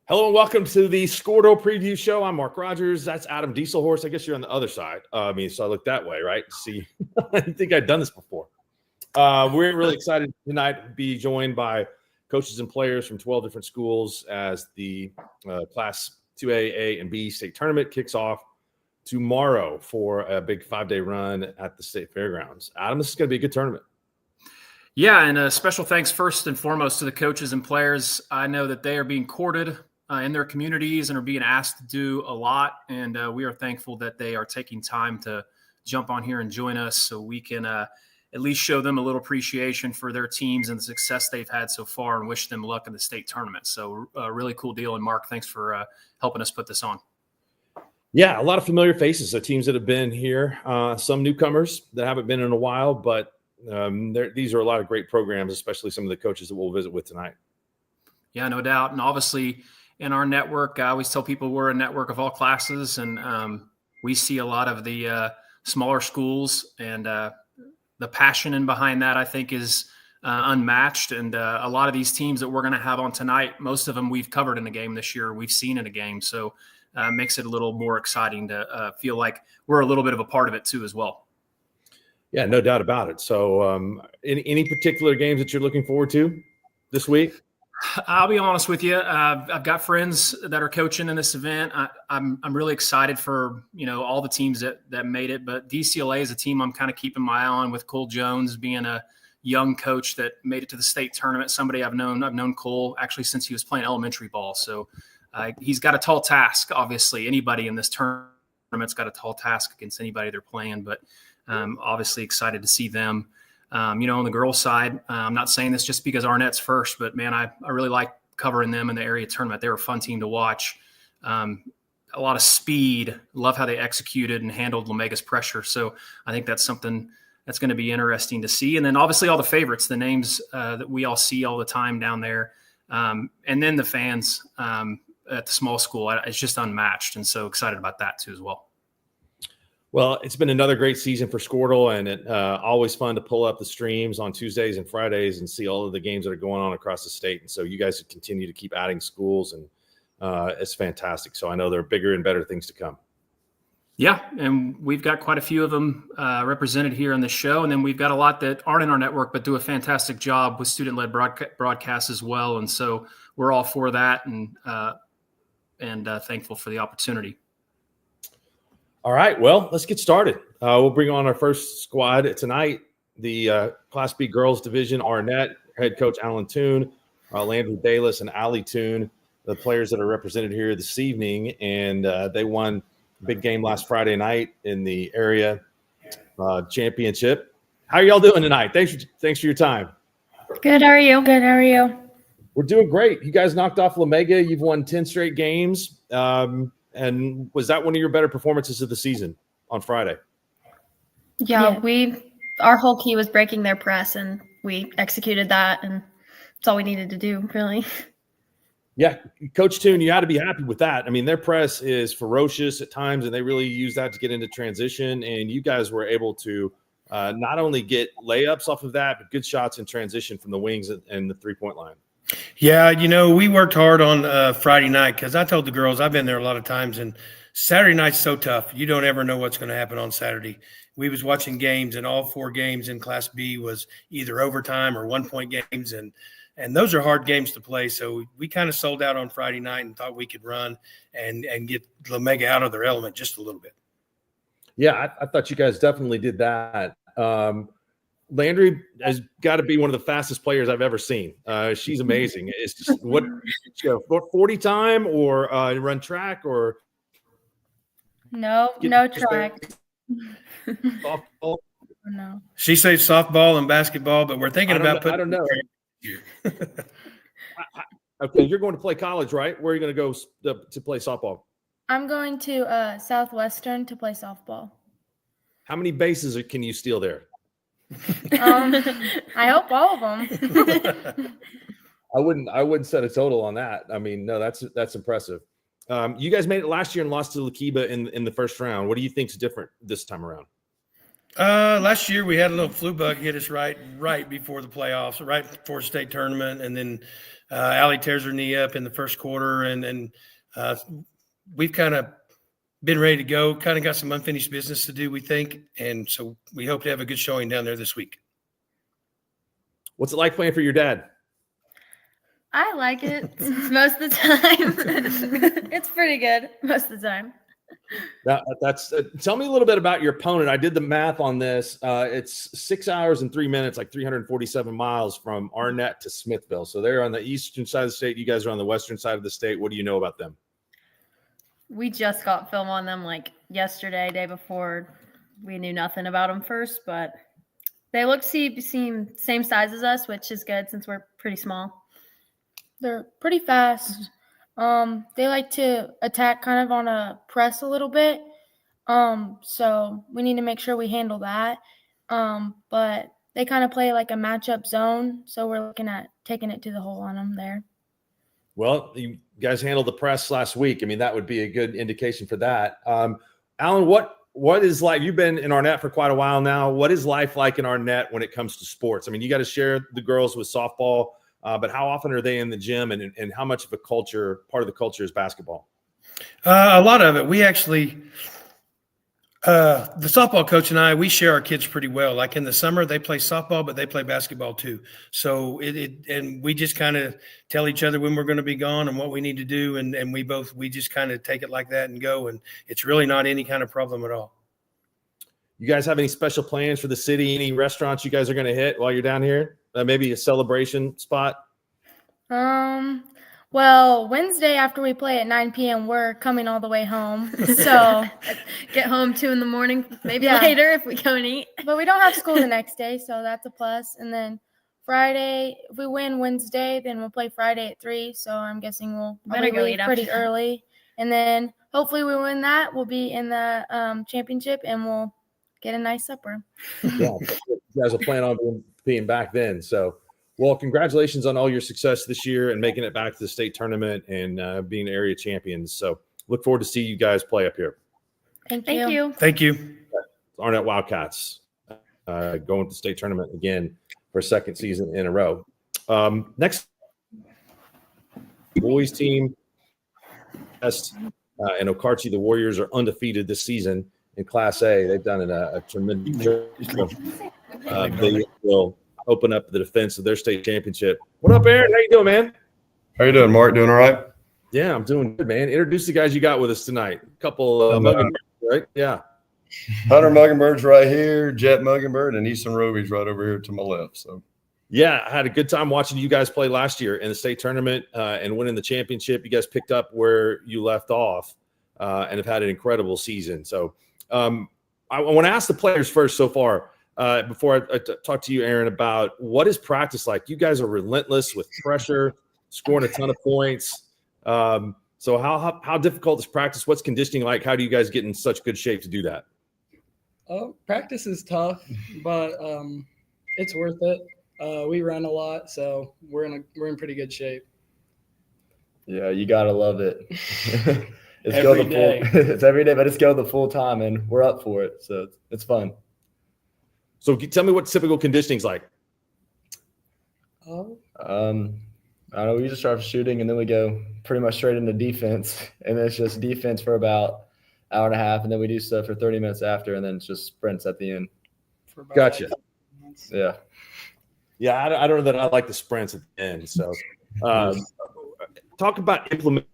Hello and welcome to the Skordle preview show. I'm Mark Rodgers. That's Adam Dieselhorse. I guess you're on the other side. So I look that way, right? See, I didn't think I'd done this before. We're really excited tonight to be joined by coaches and players from 12 different schools as the Class 2A, A, and B state tournament kicks off tomorrow for a big 5-day run at the state fairgrounds. Adam, this is going to be a good tournament. Yeah, and a special thanks first and foremost to the coaches and players. I know that they are being courted in their communities and are being asked to do a lot. And we are thankful that they are taking time to jump on here and join us so we can at least show them a little appreciation for their teams and the success they've had so far and wish them luck in the state tournament. So a really cool deal. And Mark, thanks for helping us put this on. Yeah, a lot of familiar faces, so teams that have been here, some newcomers that haven't been in a while, but these are a lot of great programs, especially some of the coaches that we'll visit with tonight. Yeah, no doubt. And obviously in our network, I always tell people we're a network of all classes, and we see a lot of the smaller schools, and the passion in behind that, I think, is unmatched. And a lot of these teams that we're going to have on tonight, most of them we've covered in a game this year. We've seen in a game. So makes it a little more exciting to feel like we're a little bit of a part of it too as well. Yeah, no doubt about it. So any particular games that you're looking forward to this week? I'll be honest with you. I've got friends that are coaching in this event. I'm really excited for, all the teams that made it, but DCLA is a team I'm kind of keeping my eye on, with Cole Jones being a young coach that made it to the state tournament. Somebody I've known Cole actually since he was playing elementary ball. So he's got a tall task. Obviously, anybody in this tournament's got a tall task against anybody they're playing, but obviously excited to see them. On the girls' side, I'm not saying this just because Arnett's first, but man, I really like covering them in the area tournament. They were a fun team to watch. A lot of speed. Love how they executed and handled Lamega's pressure. So I think that's something that's going to be interesting to see. And then obviously all the favorites, the names that we all see all the time down there. And then the fans at the small school, it's just unmatched. And so excited about that too as well. Well, it's been another great season for Skordle, and it always fun to pull up the streams on Tuesdays and Fridays and see all of the games that are going on across the state. And so you guys continue to keep adding schools, and it's fantastic. So I know there are bigger and better things to come. Yeah, and we've got quite a few of them represented here on the show, and then we've got a lot that aren't in our network but do a fantastic job with student-led broadcasts as well. And so we're all for that, and thankful for the opportunity. All right, well, let's get started. We'll bring on our first squad tonight, the Class B Girls Division. Arnett, head coach Alan Toon, Landry Bayless, and Allie Toon, the players that are represented here this evening. And they won a big game last Friday night in the area championship. How are y'all doing tonight? Thanks for your time. Good, how are you? Good, how are you? We're doing great. You guys knocked off Lamega. You've won 10 straight games. And was that one of your better performances of the season on Friday? Yeah, our whole key was breaking their press, and we executed that, and that's all we needed to do, really. Yeah, Coach Toon, you got to be happy with that. I mean, their press is ferocious at times, and they really use that to get into transition, and you guys were able to not only get layups off of that, but good shots in transition from the wings and the three-point line. Yeah, we worked hard on Friday night because I told the girls, I've been there a lot of times, and Saturday night's so tough. You don't ever know what's going to happen on Saturday. We was watching games, and all 4 games in Class B was either overtime or 1-point games, and those are hard games to play. So we kind of sold out on Friday night and thought we could run and get Lamega out of their element just a little bit. Yeah, I thought you guys definitely did that. Landry has got to be one of the fastest players I've ever seen. She's amazing. It's just what 40 time or run track or no track. Softball. No. She says softball and basketball, but we're thinking about putting. I don't know. Okay, you're going to play college, right? Where are you going to go to play softball? I'm going to Southwestern to play softball. How many bases can you steal there? I hope all of them. I wouldn't set a total on that. I mean, no, that's impressive. You guys made it last year and lost to Lakiba in the first round. What do you think's different this time around? Last year we had a little flu bug hit us right before the playoffs, right before state tournament, and then Allie tears her knee up in the first quarter, and we've kind of been ready to go. Kind of got some unfinished business to do, we think, and so we hope to have a good showing down there this week. What's it like playing for your dad? I like it most of the time. It's pretty good most of the time. That's tell me a little bit about your opponent. I did the math on this. It's 6 hours and 3 minutes, like 347 miles from Arnett to Smithville. So they're on the eastern side of the state. You guys are on the western side of the state. What do you know about them? We just got film on them like yesterday, day before. We knew nothing about them first, but they look seem same size as us, which is good since we're pretty small. They're pretty fast. They like to attack kind of on a press a little bit. So we need to make sure we handle that. But they kind of play like a matchup zone. So we're looking at taking it to the hole on them there. Well, you guys handled the press last week. I mean, that would be a good indication for that. Alan, what is life? You've been in Arnett for quite a while now. What is life like in Arnett when it comes to sports? I mean, you got to share the girls with softball. But how often are they in the gym, and how much of a part of the culture is basketball? A lot of it. We actually, the softball coach and I, we share our kids pretty well. Like in the summer, they play softball, but they play basketball too. So and we just kind of tell each other when we're going to be gone and what we need to do. And we just kind of take it like that and go. And it's really not any kind of problem at all. You guys have any special plans for the city? Any restaurants you guys are going to hit while you're down here? Maybe a celebration spot? Well, Wednesday after we play at 9 p.m., we're coming all the way home. So get home 2 a.m, maybe later if we go and eat. But we don't have school the next day, so that's a plus. And then Friday, if we win Wednesday, then we'll play Friday at 3. So I'm guessing we'll better go leave pretty early. And then hopefully we win that. We'll be in the championship, and we'll get a nice supper. Yeah, you guys will plan on being back then. So, well, congratulations on all your success this year and making it back to the state tournament and being area champions. So look forward to see you guys play up here. Thank you. Thank you. Arnett Wildcats going to the state tournament again for a second season in a row. Next, boys team, and Okarche, the Warriors are undefeated this season in Class A. They've done a tremendous job. They will open up the defense of their state championship. What up, Aaron? How you doing, man? How you doing, Mark? Doing all right? Yeah, I'm doing good, man. Introduce the guys you got with us tonight. A couple Muggenbergs, right? Yeah. Hunter Muggenbird's right here, Jet Muggenbird, and Easton Roby's right over here to my left. So, yeah, I had a good time watching you guys play last year in the state tournament and winning the championship. You guys picked up where you left off and have had an incredible season. So I want to ask the players first so far before I talk to you, Aaron, about what is practice like. You guys are relentless with pressure, scoring a ton of points. So how difficult is practice? What's conditioning like? How do you guys get in such good shape to do that? Practice is tough, but it's worth it. We run a lot, so we're in pretty good shape. Yeah, you gotta love it. It's Every day. It's every day, but it's go the full time, and we're up for it, so it's fun. So tell me what typical conditioning's like. I don't know. We just start shooting, and then we go pretty much straight into defense, and then it's just defense for about hour and a half, and then we do stuff for 30 minutes after, and then it's just sprints at the end. Gotcha. Yeah. Yeah, I don't know that I like the sprints at the end. So talk about implement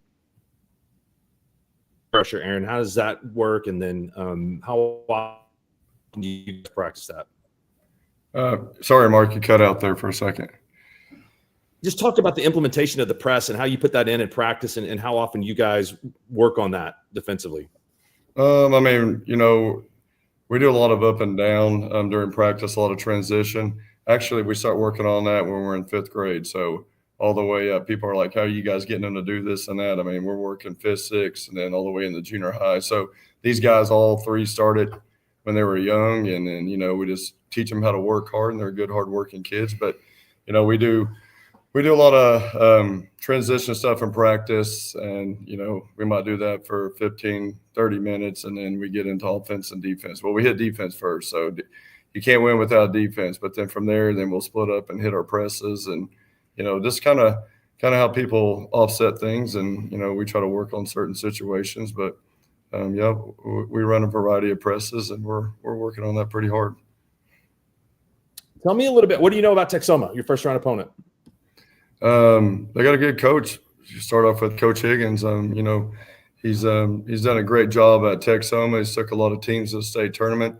pressure, Aaron. How does that work? And then how often do you practice that? Sorry, Mark, you cut out there for a second. Just talk about the implementation of the press and how you put that in practice and how often you guys work on that defensively. I mean, we do a lot of up and down during practice, a lot of transition. Actually, we start working on that when we're in 5th grade. So all the way up, people are like, how are you guys getting them to do this and that? I mean, we're working 5th, 6th, and then all the way in the junior high. So these guys, all 3 started when they were young. And then, we just teach them how to work hard, and they're good, hardworking kids. But, we do we do a lot of transition stuff in practice, and, we might do that for 15, 30 minutes, and then we get into offense and defense. Well, we hit defense first, so you can't win without defense. But then from there, then we'll split up and hit our presses, and, just kind of how people offset things. And, we try to work on certain situations. But, we run a variety of presses, and we're working on that pretty hard. Tell me a little bit. What do you know about Texoma, your first-round opponent? They got a good coach. You start off with Coach Higgins. He's done a great job at Texoma. He's took a lot of teams to the state tournament.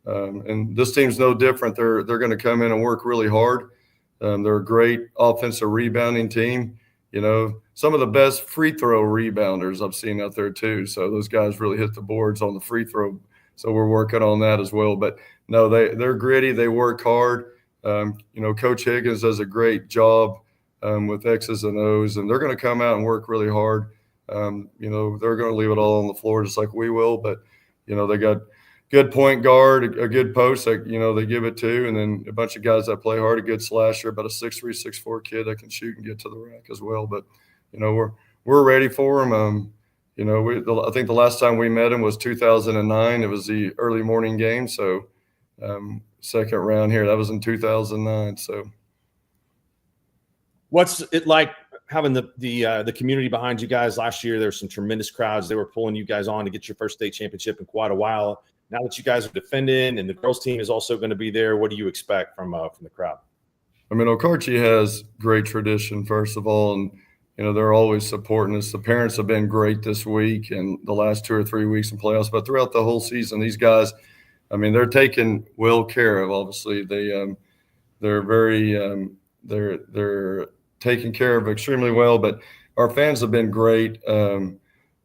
And this team's no different. They're going to come in and work really hard. They're a great offensive rebounding team. Some of the best free throw rebounders I've seen out there too. So those guys really hit the boards on the free throw. So we're working on that as well. But no, they're gritty. They work hard. Coach Higgins does a great job with X's and O's, and they're going to come out and work really hard. They're going to leave it all on the floor just like we will. But, they got good point guard, a good post that, they give it to, and then a bunch of guys that play hard, a good slasher, about a 6'3", 6'4" kid that can shoot and get to the rack as well. But, we're ready for them. I think the last time we met him was 2009. It was the early morning game. So second round here, that was in 2009. So what's it like having the community behind you guys? Last year, there were some tremendous crowds. They were pulling you guys on to get your first state championship in quite a while. Now that you guys are defending and the girls team is also going to be there, what do you expect from the crowd? I mean, Okarche has great tradition, first of all, and they're always supporting us. The parents have been great this week and the last 2 or 3 weeks in playoffs, but throughout the whole season, these guys, I mean, they're taken well care of. Obviously, they're very they're taken care of extremely well. But our fans have been great. Like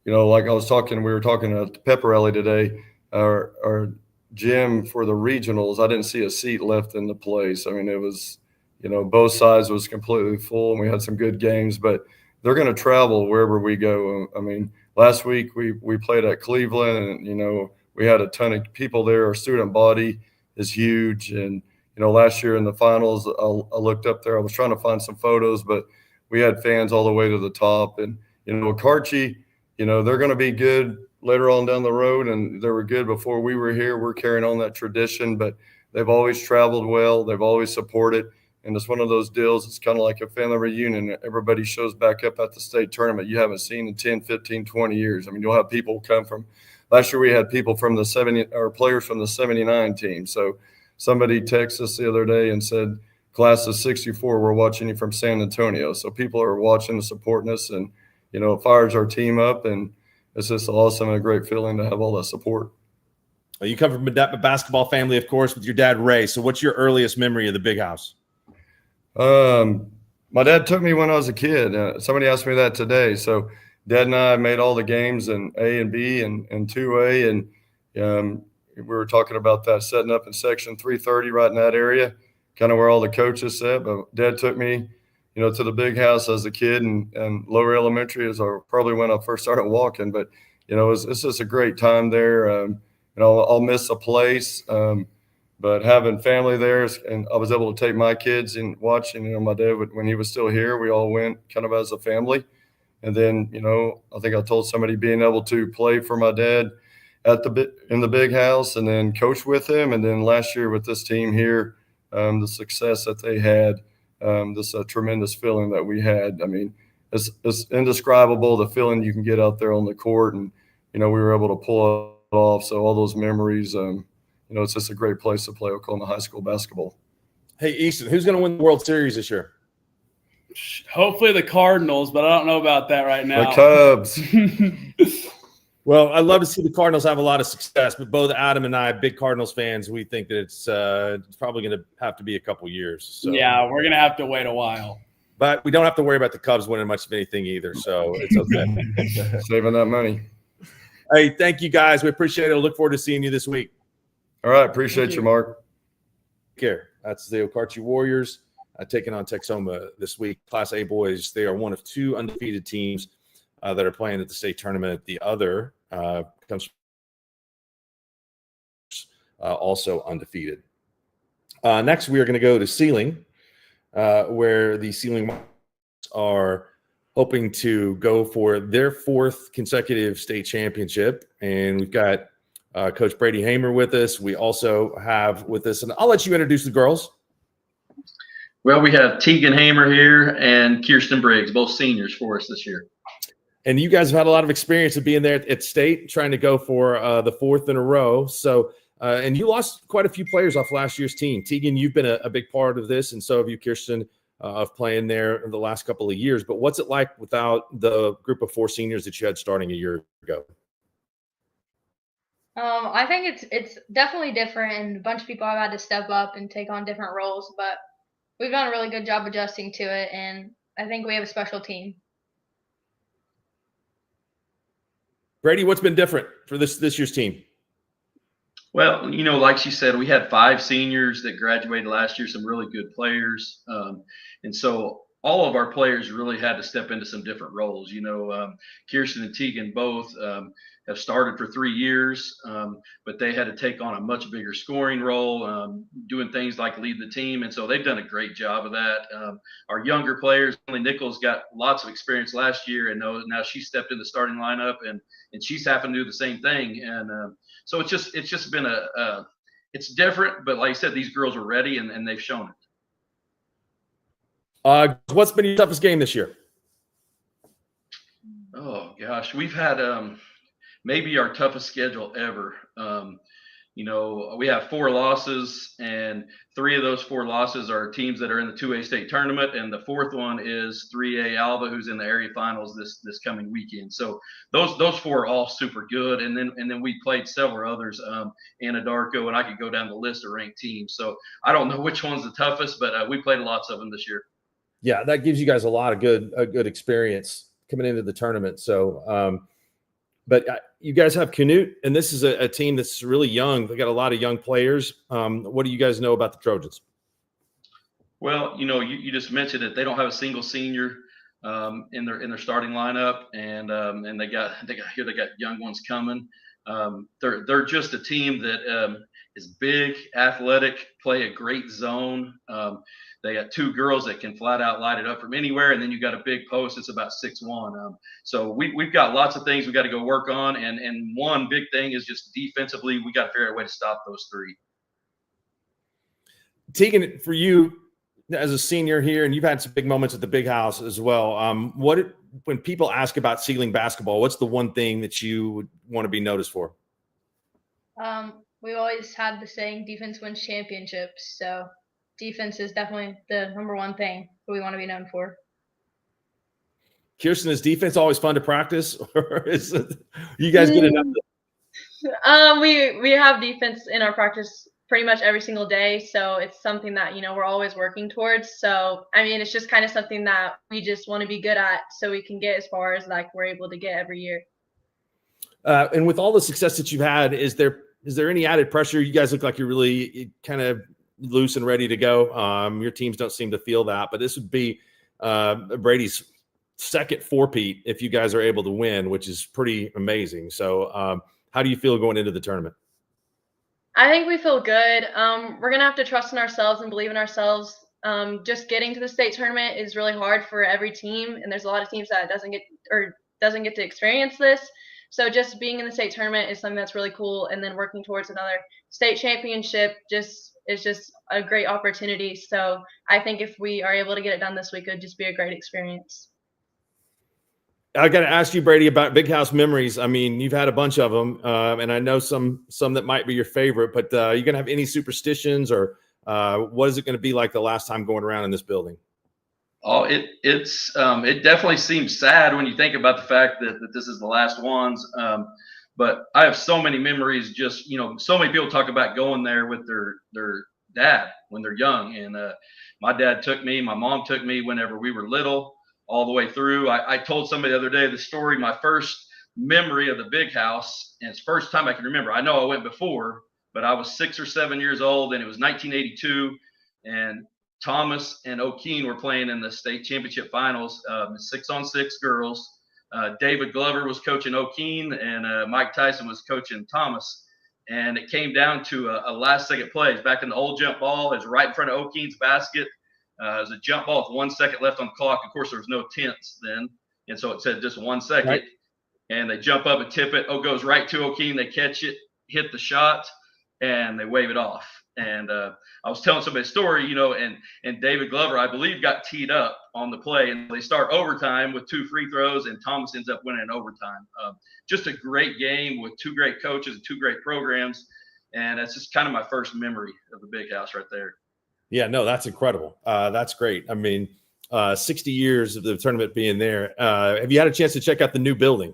we were talking at the pep rally today. Our gym for the regionals, I didn't see a seat left in the place. I mean, it was, both sides was completely full, and we had some good games. But they're going to travel wherever we go. I mean, last week we played at Cleveland, and we had a ton of people there. Our student body is huge, and last year in the finals, I looked up there. I was trying to find some photos, but we had fans all the way to the top. And Okarche, they're going to be good later on down the road, and they were good before we were here. We're carrying on that tradition, but they've always traveled well. They've always supported. And it's one of those deals. It's kind of like a family reunion. Everybody shows back up at the state tournament you haven't seen in 10, 15, 20 years. I mean, you'll have people come from – last year we had people from players from the 79 team. So somebody texted us the other day and said, class of 64, we're watching you from San Antonio. So people are watching and supporting us, and, it fires our team up. And it's just awesome and a great feeling to have all that support. Well, you come from a basketball family, of course, with your dad, Ray. So what's your earliest memory of the Big House? My dad took me when I was a kid. Somebody asked me that today. So Dad and I made all the games in A and B and 2A. And we were talking about that, setting up in section 330 right in that area, kind of where all the coaches sat. But Dad took me, to the Big House as a kid, and Lower Elementary is probably when I first started walking. But, it's just a great time there. I'll miss the place. But having family there, and I was able to take my kids and watch. And, my dad, when he was still here, we all went kind of as a family. And then, I think I told somebody being able to play for my dad in the Big House and then coach with him. And then last year with this team here, the success that they had, this tremendous feeling that we had. I mean, it's indescribable, the feeling you can get out there on the court. And, we were able to pull it off. So all those memories, it's just a great place to play Oklahoma high school basketball. Hey, Easton, who's going to win the World Series this year? Hopefully the Cardinals, but I don't know about that right now. The Cubs. Well, I'd love to see the Cardinals have a lot of success, but both Adam and I, big Cardinals fans, we think that it's probably going to have to be a couple years. So. Yeah, we're going to have to wait a while. But we don't have to worry about the Cubs winning much of anything either, so it's okay. Saving that money. Hey, thank you, guys. We appreciate it. I look forward to seeing you this week. All right. Appreciate you, Mark. Take care. That's the Okarche Warriors taking on Texoma this week. Class A boys, they are one of 2 undefeated teams that are playing at the state tournament. The other comes also undefeated. Next, we are going to go to Seiling, where the Seiling are hoping to go for their 4th consecutive state championship. And we've got Coach Brady Hamer with us. We also have with us, and I'll let you introduce the girls. Well, we have Tegan Hamer here and Kirsten Briggs, both seniors for us this year. And you guys have had a lot of experience of being there at state, trying to go for the 4th in a row. So, and you lost quite a few players off last year's team. Tegan, you've been a big part of this, and so have you, Kirsten, of playing there in the last couple of years. But what's it like without the group of 4 seniors that you had starting a year ago? I think it's definitely different, and a bunch of people have had to step up and take on different roles, but we've done a really good job adjusting to it, and I think we have a special team. Brady, what's been different for this year's team? Well, like she said, we had 5 seniors that graduated last year, some really good players. And so all of our players really had to step into some different roles. Kirsten and Tegan both have started for 3 years, but they had to take on a much bigger scoring role, doing things like lead the team. And so they've done a great job of that. Our younger players, Emily Nichols, got lots of experience last year, and now she stepped in the starting lineup, and she's having to do the same thing. And so it's just been it's different, but like I said, these girls are ready, and they've shown it. What's been your toughest game this year? Oh gosh, we've had maybe our toughest schedule ever. We have 4 losses, and 3 of those 4 losses are teams that are in the 2A state tournament, and the 4th one is 3A Alva, who's in the area finals this coming weekend. So those 4 are all super good, and then we played several others, Anadarko, and I could go down the list of ranked teams. So I don't know which one's the toughest, but we played lots of them this year. Yeah, that gives you guys a lot of good experience coming into the tournament. So, but you guys have Canute, and this is a team that's really young. They got a lot of young players. What do you guys know about the Trojans? Well, you just mentioned it. They don't have a single senior in their starting lineup, and they got young ones coming. They're just a team that is big, athletic, play a great zone. They got 2 girls that can flat out light it up from anywhere, and then you got a big post that's about 6'1". So we've got lots of things we got to go work on, and one big thing is just defensively, we got to figure out a way to stop those 3. Tegan, for you as a senior here, and you've had some big moments at the big house as well. When people ask about Seiling basketball, what's the one thing that you would want to be noticed for? We've always had the saying, defense wins championships. So defense is definitely the number one thing that we want to be known for. Kirsten, is defense always fun to practice, or is it, you guys good enough? We have defense in our practice pretty much every single day, so it's something that we're always working towards. So it's just kind of something that we just want to be good at, so we can get as far as we're able to get every year. And with all the success that you've had, is there any added pressure? You guys look like you're really kind of loose and ready to go. Your teams don't seem to feel that, but this would be Brady's second 4-peat if you guys are able to win, which is pretty amazing. So how do you feel going into the tournament? I think we feel good. We're going to have to trust in ourselves and believe in ourselves. Just getting to the state tournament is really hard for every team, and there's a lot of teams that doesn't get to experience this. So just being in the state tournament is something that's really cool, and then working towards another state championship is just a great opportunity. So I think if we are able to get it done this week, it would just be a great experience. I got to ask you, Brady, about big house memories. You've had a bunch of them, and I know some that might be your favorite, but are you going to have any superstitions, or what is it going to be like the last time going around in this building? Oh, it definitely seems sad when you think about the fact that this is the last ones. But I have so many memories. Just so many people talk about going there with their dad when they're young, and my dad took me, my mom took me whenever we were little, all the way through. I told somebody the other day the story. My first memory of the big house, and it's the first time I can remember. I know I went before, but I was 6 or 7 years old, and it was 1982, and Thomas and O'Keene were playing in the state championship finals, 6-on-6 girls. David Glover was coaching O'Keene, and Mike Tyson was coaching Thomas. And it came down to a last-second play. It's back in the old jump ball. It's right in front of O'Keene's basket. It was a jump ball with 1 second left on the clock. Of course, there was no tenths then, and so it said just 1 second. Right. And they jump up and tip it. Goes right to O'Keene. They catch it, hit the shot, and they wave it off. And I was telling somebody a story, and David Glover, I believe, got teed up on the play, and they start overtime with 2 free throws, and Thomas ends up winning in overtime. Just a great game with 2 great coaches and 2 great programs, and that's just kind of my first memory of the Big House right there. Yeah, no, that's incredible. That's great. I mean, 60 years of the tournament being there. Have you had a chance to check out the new building?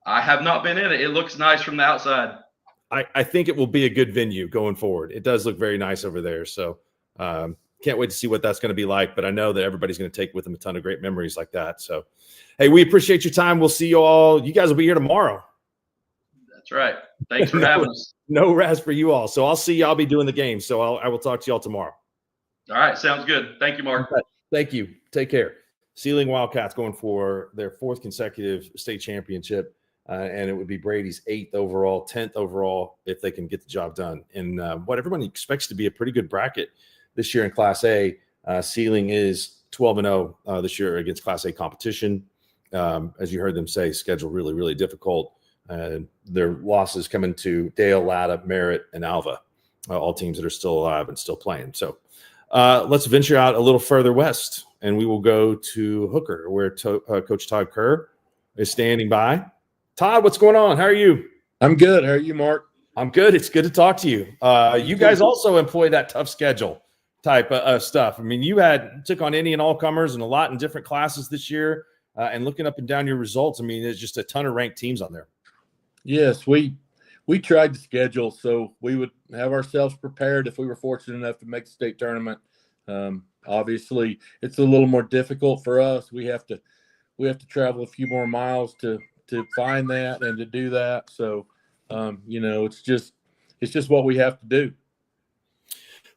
I have not been in it. It looks nice from the outside. I think it will be a good venue going forward. It does look very nice over there. So can't wait to see what that's going to be like. But I know that everybody's going to take with them a ton of great memories like that. So, hey, we appreciate your time. We'll see you all. You guys will be here tomorrow. That's right. Thanks for having us. No rest for you all. So I'll see you. I'll be doing the game. So I will talk to you all tomorrow. All right. Sounds good. Thank you, Mark. Thank you. Take care. Seiling Wildcats going for their 4th consecutive state championship. And it would be Brady's 8th overall, 10th overall if they can get the job done. And what everyone expects to be a pretty good bracket this year in Class A. Seiling is 12-0 this year against Class A competition. As you heard them say, schedule really, really difficult. Their losses coming to Dale, Latta, Merritt, and Alva, all teams that are still alive and still playing. So let's venture out a little further west, and we will go to Hooker, where Coach Todd Kerr is standing by. Todd, what's going on? How are you? I'm good. How are you, Mark? I'm good. It's good to talk to you. You guys also employ that tough schedule type of stuff. I mean, you took on any and all comers and a lot in different classes this year. And looking up and down your results, I mean, there's just a ton of ranked teams on there. Yes, we tried to schedule so we would have ourselves prepared if we were fortunate enough to make the state tournament. Obviously, it's a little more difficult for us. We have to travel a few more miles to find that and to do that. So, it's just what we have to do.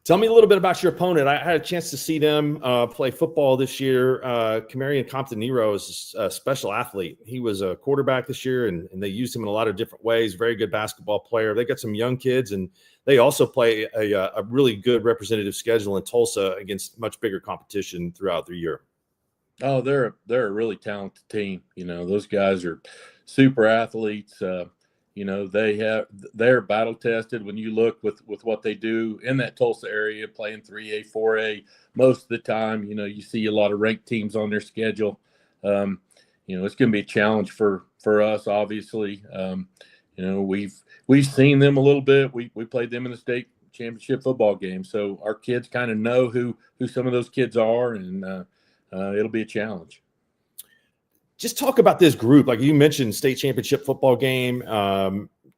Tell me a little bit about your opponent. I had a chance to see them play football this year. Camarion Compton-Nero is a special athlete. He was a quarterback this year, and they used him in a lot of different ways. Very good basketball player. They got some young kids, and they also play a really good representative schedule in Tulsa against much bigger competition throughout the year. Oh, they're a really talented team. Those guys are super athletes. They're battle tested. When you look with what they do in that Tulsa area, playing 3A, 4A, most of the time, you see a lot of ranked teams on their schedule. It's going to be a challenge for us, obviously. We've seen them a little bit. We played them in the state championship football game, so our kids kind of know who some of those kids are, and it'll be a challenge. Just talk about this group. Like you mentioned, state championship football game,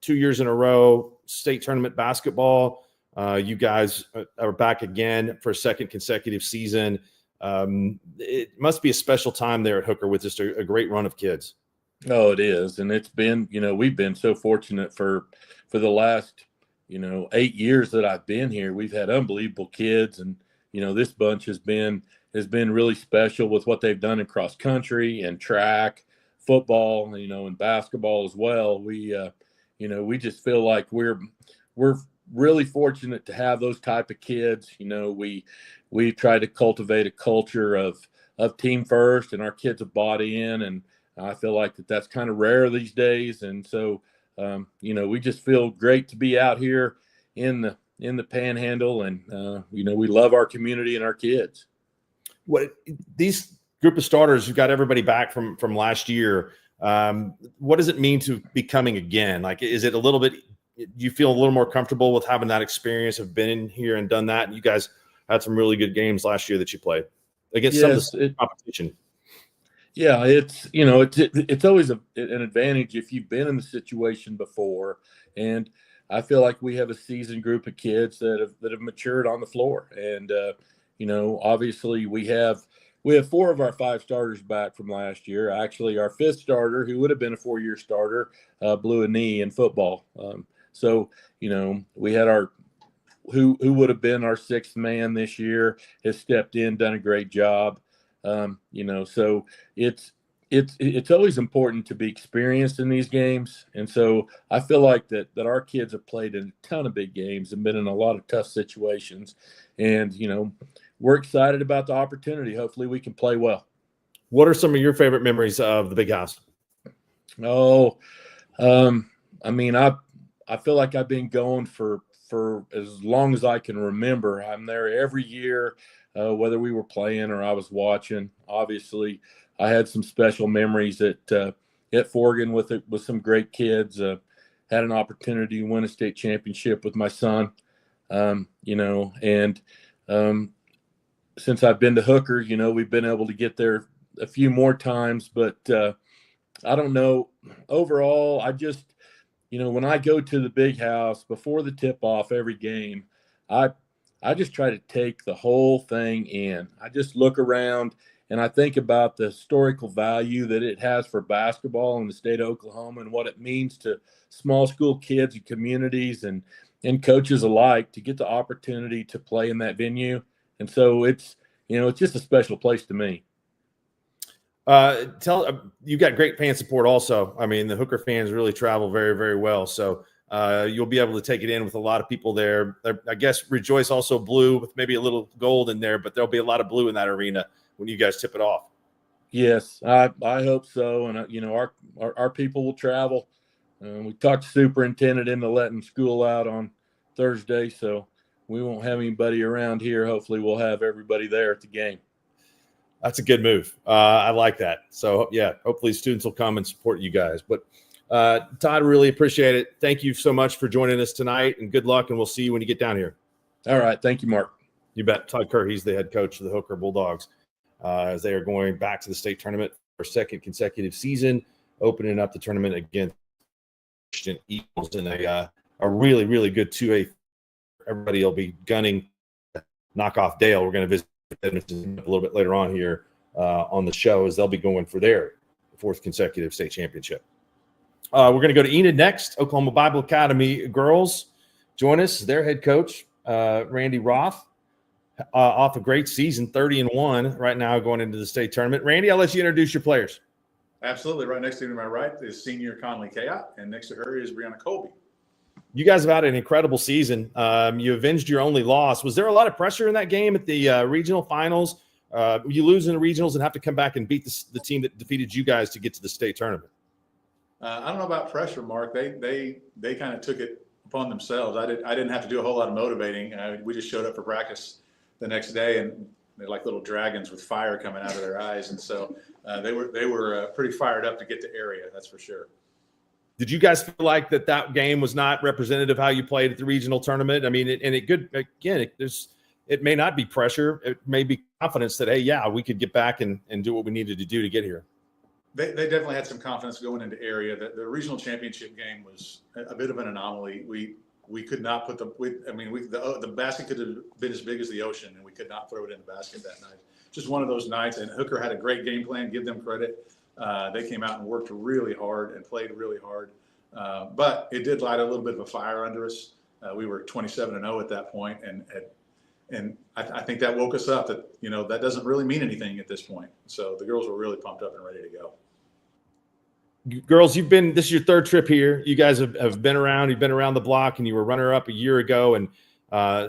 2 years in a row, state tournament basketball. You guys are back again for a 2nd consecutive season. It must be a special time there at Hooker with just a great run of kids. Oh, it is. And it's been, we've been so fortunate for the last, 8 years that I've been here. We've had unbelievable kids, and, this bunch has been really special with what they've done in cross country and track, football, and basketball as well. We just feel like we're really fortunate to have those type of kids. We try to cultivate a culture of team first, and our kids have bought in, and I feel like that's kind of rare these days. And so, we just feel great to be out here in the Panhandle, and we love our community and our kids. What these group of starters who got everybody back from last year, what does it mean to be coming again? Like, is it a little bit, do you feel a little more comfortable with having that experience of been in here and done that? And you guys had some really good games last year that you played against some of the competition. Yeah, it's always an advantage if you've been in the situation before. And I feel like we have a seasoned group of kids that have matured on the floor. And, obviously we have 4 of our 5 starters back from last year. Actually, our 5th starter, who would have been a 4-year starter, blew a knee in football. So, we had who would have been our 6th man this year has stepped in, done a great job. So it's always important to be experienced in these games. And so I feel like that our kids have played in a ton of big games and been in a lot of tough situations. And, we're excited about the opportunity. Hopefully we can play well. What are some of your favorite memories of the Big House? Oh, I mean, I feel like I've been going for as long as I can remember. I'm there every year, whether we were playing or I was watching. Obviously, I had some special memories at Forgan with some great kids. Had an opportunity to win a state championship with my son, you know, and since I've been to Hooker, you know, we've been able to get there a few more times, but I don't know. Overall, I just, you know, when I go to the Big House before the tip-off every game, I just try to take the whole thing in. I just look around and I think about the historical value that it has for basketball in the state of Oklahoma and what it means to small school kids and communities and coaches alike to get the opportunity to play in that venue. And so it's, you know, it's just a special place to me. You got great fan support also. I mean, the Hooker fans really travel very, very well. So you'll be able to take it in with a lot of people there. I guess Rejoice also blue with maybe a little gold in there, but there'll be a lot of blue in that arena when you guys tip it off. Yes, I hope so. And, you know, our people will travel. We talked to superintendent into letting school out on Thursday, so we won't have anybody around here. Hopefully we'll have everybody there at the game. That's a good move. I like that. So, yeah, hopefully students will come and support you guys. But, Todd, really appreciate it. Thank you so much for joining us tonight, and good luck, and we'll see you when you get down here. All right. Thank you, Mark. You bet. Todd Kerr, he's the head coach of the Hooker Bulldogs, as they are going back to the state tournament for a second consecutive season, opening up the tournament against Christian Eagles in a really, really good 2A. Everybody will be gunning knock off Dale. We're going to visit a little bit later on here on the show as they'll be going for their fourth consecutive state championship. We're going to go to Enid next. Oklahoma Bible Academy girls join us. Their head coach, Randy Roth, off a great season, 30-1 right now going into the state tournament. Randy, I'll let you introduce your players. Absolutely. Right next to me to my right is senior Conley Kayat, and next to her is Brianna Colby. You guys have had an incredible season. You avenged your only loss. Was there a lot of pressure in that game at the regional finals? You lose in the regionals and have to come back and beat the team that defeated you guys to get to the state tournament. I don't know about pressure, Mark. They kind of took it upon themselves. I didn't have to do a whole lot of motivating. We just showed up for practice the next day, and they're like little dragons with fire coming out of their eyes. And so they were pretty fired up to get to area. That's for sure. Did you guys feel like that game was not representative of how you played at the regional tournament? I mean, it may not be pressure. It may be confidence that, hey, yeah, we could get back and do what we needed to do to get here. They definitely had some confidence going into area. The regional championship game was a bit of an anomaly. We could not put the basket could have been as big as the ocean, and we could not throw it in the basket that night. Just one of those nights. And Hooker had a great game plan. Give them credit. They came out and worked really hard and played really hard. But it did light a little bit of a fire under us. We were 27-0 at that point, and I think that woke us up that, you know, that doesn't really mean anything at this point. So the girls were really pumped up and ready to go. Girls, this is your third trip here. You guys have been around. You've been around the block, and you were runner-up a year ago. And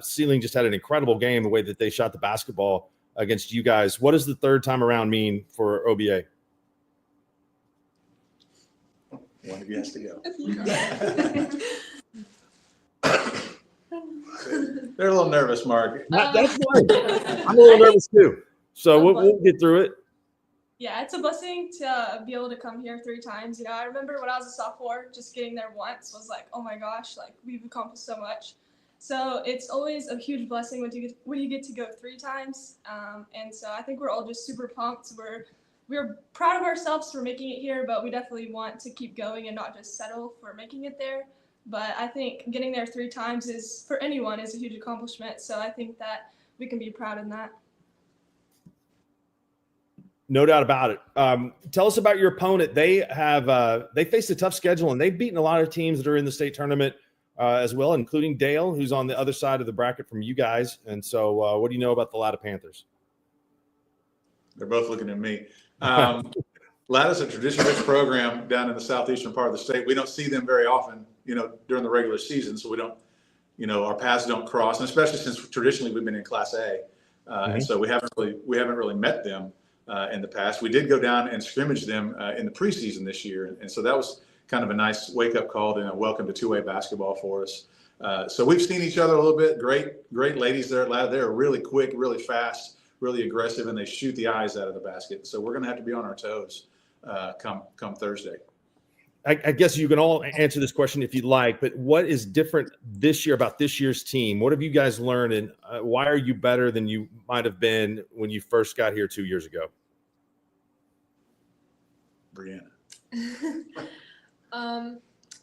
Seiling just had an incredible game, the way that they shot the basketball against you guys. What does the third time around mean for OBA? One of you has to go. They're a little nervous, Mark. That's fine. I'm a little nervous too. So we'll get through it. Yeah, it's a blessing to be able to come here 3 times. You know, I remember when I was a sophomore, just getting there once was like, oh my gosh, like we've accomplished so much. So it's always a huge blessing when you get to go 3 times. And so I think we're all just super pumped. We're proud of ourselves for making it here, but we definitely want to keep going and not just settle for making it there. But I think getting there 3 times for anyone is a huge accomplishment. So I think that we can be proud in that. No doubt about it. Tell us about your opponent. They faced a tough schedule, and they've beaten a lot of teams that are in the state tournament as well, including Dale, who's on the other side of the bracket from you guys. And so what do you know about the Latta Panthers? They're both looking at me. Latta's a tradition-rich program down in the southeastern part of the state. We don't see them very often, you know, during the regular season. So we don't, you know, our paths don't cross, and especially since traditionally we've been in Class A. And so we haven't really met them in the past. We did go down and scrimmage them in the preseason this year, and so that was kind of a nice wake up call and a welcome to 2A basketball for us. So we've seen each other a little bit. Great ladies there. They're really quick, really fast, really aggressive, and they shoot the eyes out of the basket. So we're going to have to be on our toes come Thursday. I guess you can all answer this question if you'd like, but what is different this year about this year's team? What have you guys learned, and why are you better than you might have been when you first got here 2 years ago? Brianna.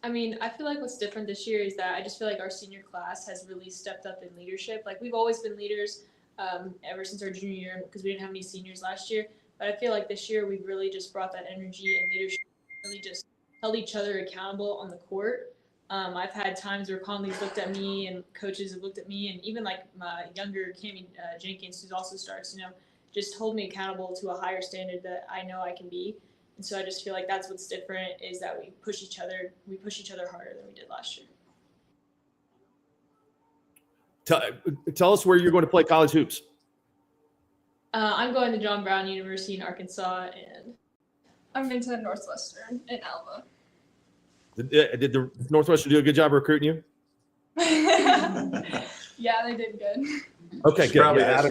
I mean, I feel like what's different this year is that I just feel like our senior class has really stepped up in leadership. Like, we've always been leaders ever since our junior year because we didn't have any seniors last year. But I feel like this year we've really just brought that energy and leadership, really just held each other accountable on the court. I've had times where Conley's looked at me and coaches have looked at me, and even like my younger Cammie Jenkins, who also starts, just hold me accountable to a higher standard that I know I can be. And so I just feel like that's what's different, is that we push each other harder than we did last year. Tell us where you're going to play college hoops. I'm going to John Brown University in Arkansas, and I'm going to Northwestern in Alva. Did the Northwestern do a good job recruiting you? Yeah, they did good. Okay, good. Probably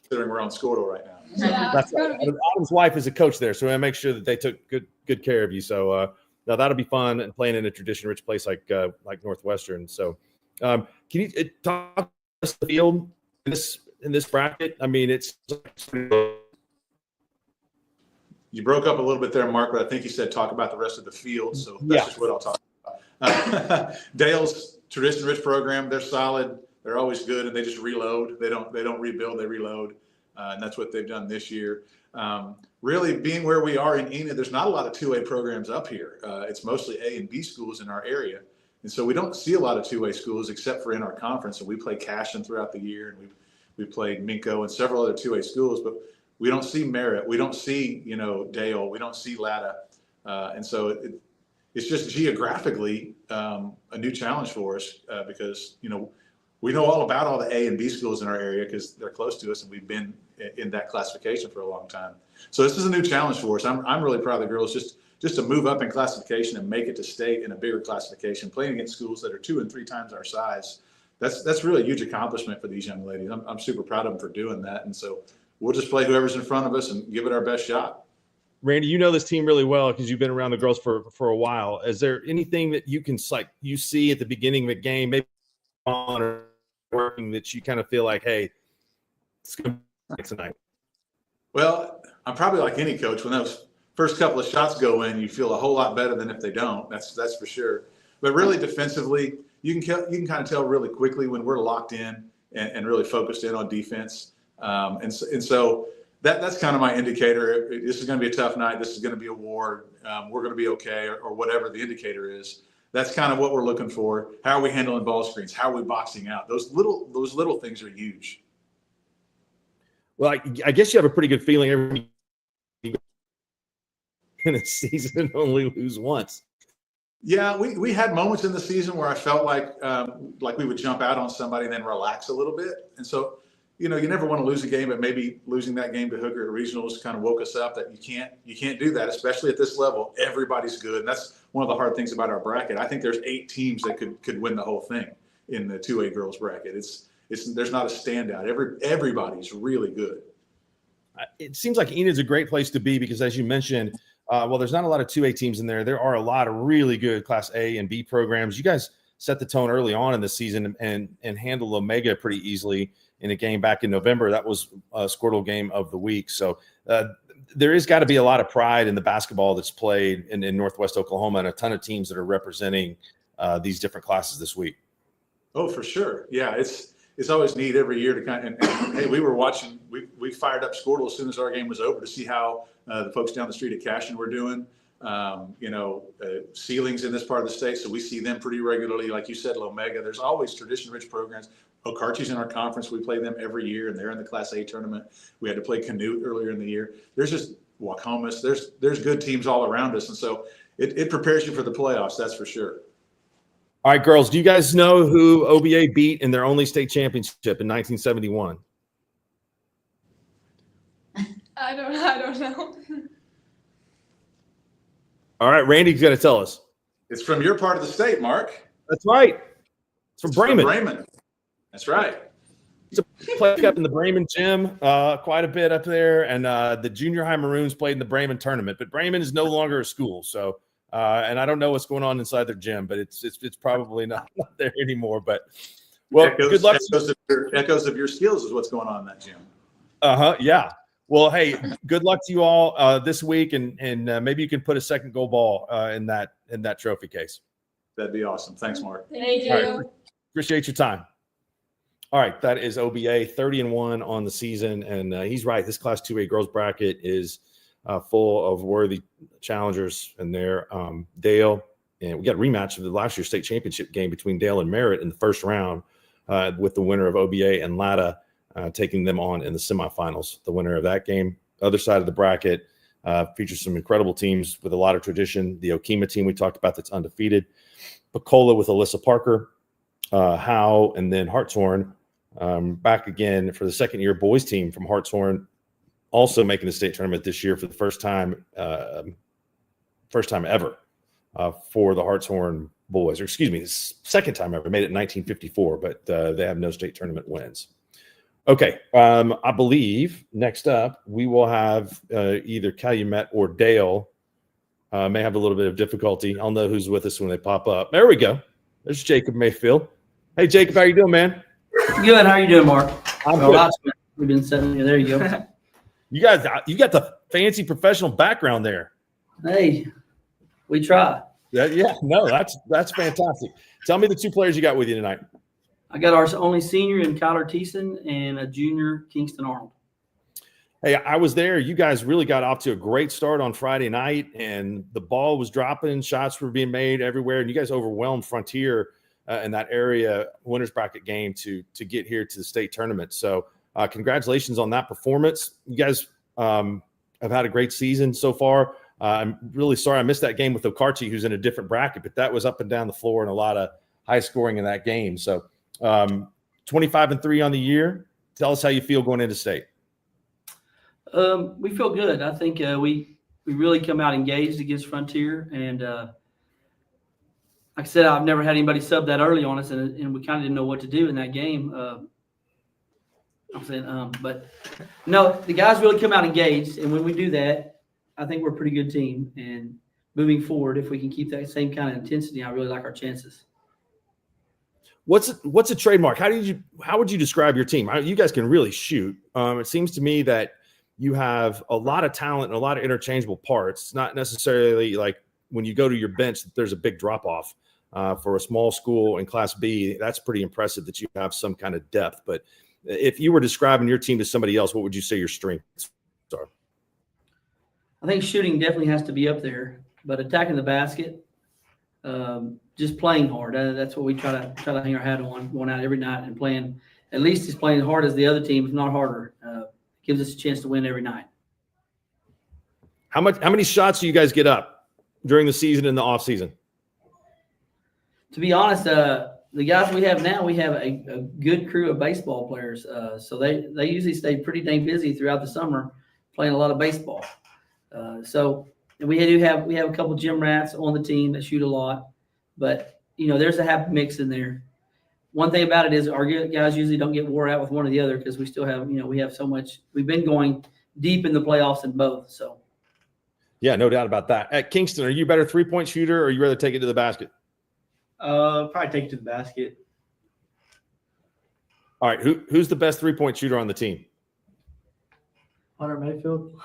considering we're on Skordle right now. Yeah, That's right. Adam's wife is a coach there, so I make sure that they took good care of you. So now that'll be fun, and playing in a tradition-rich place like Northwestern. So can you talk us the field in this bracket? I mean, it's. You broke up a little bit there, Mark, but I think you said talk about the rest of the field. So that's just what I'll talk about. Dale's tradition-rich program, they're solid. They're always good, and they just reload. They don't rebuild, they reload. And that's what they've done this year. Really, being where we are in Enid, there's not a lot of 2A programs up here. It's mostly A and B schools in our area. And so we don't see a lot of 2A schools except for in our conference. And we play Cashin throughout the year, and we played Minko and several other 2A schools, but we don't see Merritt. We don't see, Dale. We don't see Latta. And so it's just geographically a new challenge for us because, we know all about all the A and B schools in our area because they're close to us, and we've been in that classification for a long time. So this is a new challenge for us. I'm really proud of the girls just to move up in classification and make it to state in a bigger classification, playing against schools that are 2 and 3 times our size. That's really a huge accomplishment for these young ladies. I'm super proud of them for doing that. And so we'll just play whoever's in front of us and give it our best shot. Randy, you know this team really well because you've been around the girls for a while. Is there anything that you see at the beginning of the game, maybe on or working, that you kind of feel like, hey, it's going to be tonight? Well, I'm probably like any coach. When those first couple of shots go in, you feel a whole lot better than if they don't. That's for sure. But really defensively, you can kind of tell really quickly when we're locked in and really focused in on defense. And so that's kind of my indicator. This is going to be a tough night. This is going to be a war. We're going to be okay, or whatever the indicator is. That's kind of what we're looking for. How are we handling ball screens? How are we boxing out? Those little things are huge. Well, I guess you have a pretty good feeling every in a season only lose once. Yeah, we had moments in the season where I felt like we would jump out on somebody and then relax a little bit. And so, you never want to lose a game, but maybe losing that game to Hooker at regionals kind of woke us up that you can't do that, especially at this level. Everybody's good. And that's one of the hard things about our bracket. I think there's 8 teams that could win the whole thing in the 2A girls bracket. There's not a standout. Everybody's really good. It seems like Enid's a great place to be because, as you mentioned, there's not a lot of 2A teams in there. There are a lot of really good Class A and B programs. You guys set the tone early on in the season and handled Omega pretty easily in a game back in November. That was a Skordle game of the week. So there is got to be a lot of pride in the basketball that's played in Northwest Oklahoma, and a ton of teams that are representing these different classes this week. Oh, for sure. Yeah, it's always neat every year to kind of, and hey, we were watching, we fired up Skordle as soon as our game was over to see how the folks down the street at Cashin were doing. Seiling's in this part of the state, so we see them pretty regularly. Like you said, Omega, there's always tradition-rich programs. Okarche's in our conference. We play them every year, and they're in the Class A tournament. We had to play Canute earlier in the year. There's just Wacomas. There's good teams all around us, and so it prepares you for the playoffs, that's for sure. All right, girls, do you guys know who OBA beat in their only state championship in 1971? I don't know. All right, Randy's going to tell us. It's from your part of the state, Mark. That's right. It's from Bremen. Bremen. That's right. Played up in the Bremen gym quite a bit up there, and the junior high Maroons played in the Bremen tournament. But Bremen is no longer a school, so and I don't know what's going on inside their gym, but it's probably not there anymore. But well, good luck. Echoes of your skills is what's going on in that gym. Yeah. Well, hey, good luck to you all this week, and maybe you can put a second goal ball in that trophy case. That'd be awesome. Thanks, Mark. Thank you. All right. Appreciate your time. All right, that is OBA 30-1 on the season, and he's right. This Class 2A girls bracket is full of worthy challengers in there. Dale, and we got a rematch of the last year's state championship game between Dale and Merritt in the first round, with the winner of OBA and Latta taking them on in the semifinals. The winner of that game. Other side of the bracket features some incredible teams with a lot of tradition. The Okima team we talked about that's undefeated. Pecola with Alyssa Parker, Howe, and then Hartshorn back again for the second year boys team from Hartshorn, also making the state tournament this year for the first time ever for the Hartshorn boys, or excuse me, second time ever. Made it in 1954, but they have no state tournament wins. Okay, I believe next up we will have either Calumet or Dale. May have a little bit of difficulty. I'll know who's with us when they pop up. There we go. There's Jacob Mayfield. Hey, Jacob, how you doing, man? Good. How you doing, Mark? I'm good. We've been sitting here. There you go. You got the fancy professional background there. Hey, we try. No, that's fantastic. Tell me the two players you got with you tonight. I got our only senior in Kyler Thiessen and a junior, Kingston Arnold. Hey, I was there. You guys really got off to a great start on Friday night, and the ball was dropping, shots were being made everywhere, and you guys overwhelmed Frontier in that area winners bracket game to get here to the state tournament. So congratulations on that performance. You guys have had a great season so far. I'm really sorry I missed that game with Okarche, who's in a different bracket, but that was up and down the floor and a lot of high scoring in that game. So 25-3 on the year. Tell us how you feel going into state. We feel good. I think we really come out engaged against Frontier, and like I said, I've never had anybody sub that early on us, and we kind of didn't know what to do in that game. But no, the guys really come out engaged, and when we do that, I think we're a pretty good team. And moving forward, if we can keep that same kind of intensity, I really like our chances. What's a trademark? How would you describe your team? You guys can really shoot. It seems to me that you have a lot of talent and a lot of interchangeable parts. It's not necessarily like when you go to your bench that there's a big drop off. For a small school in Class B, that's pretty impressive that you have some kind of depth. But if you were describing your team to somebody else, what would you say your strengths are? I think shooting definitely has to be up there, but attacking the basket, just playing hard. That's what we try to hang our hat on, going out every night and playing at least as playing as hard as the other team, if not harder. Gives us a chance to win every night. How many shots do you guys get up during the season and the off season? To be honest, the guys we have now, we have a good crew of baseball players. So they usually stay pretty dang busy throughout the summer playing a lot of baseball. So we have a couple gym rats on the team that shoot a lot, but there's a happy mix in there. One thing about it is our guys usually don't get wore out with one or the other because we still have, we have so much. We've been going deep in the playoffs in both. So, yeah, no doubt about that. At Kingston, are you a better 3-point shooter, or you rather take it to the basket? Probably take it to the basket. All right, who's the best 3-point shooter on the team? Hunter Mayfield.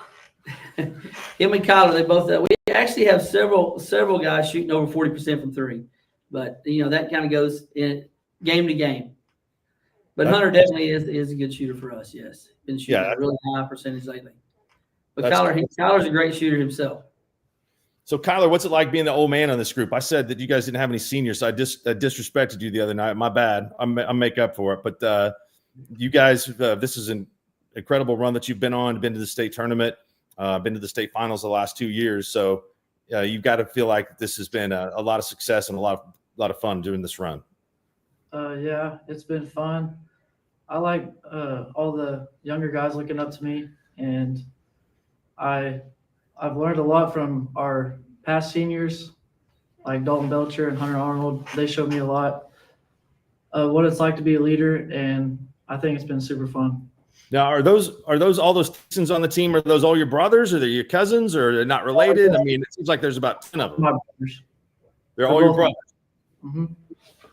Him and Kyler, they both. We actually have several guys shooting over 40% from three, but that kind of goes in game to game. But Hunter definitely is a good shooter for us. Yes, been shooting a really high percentage lately. But Kyler's a great shooter himself. So Kyler, what's it like being the old man on this group? I said that you guys didn't have any seniors, so I disrespected you the other night. My bad. I'll make up for it. But you guys, this is an incredible run that you've been on. Been to the state tournament, been to the state finals the last 2 years. So you've got to feel like this has been a lot of success and a lot of fun doing this run. Yeah, it's been fun. I like all the younger guys looking up to me, and I've learned a lot from our past seniors, like Dalton Belcher and Hunter Arnold. They showed me a lot of what it's like to be a leader, and I think it's been super fun. Now, are those all those Texans on the team? Are those all your brothers, or they're your cousins, or they're not related? I mean, it seems like there's about 10 of them. My brothers. They're all your brothers. Mm-hmm.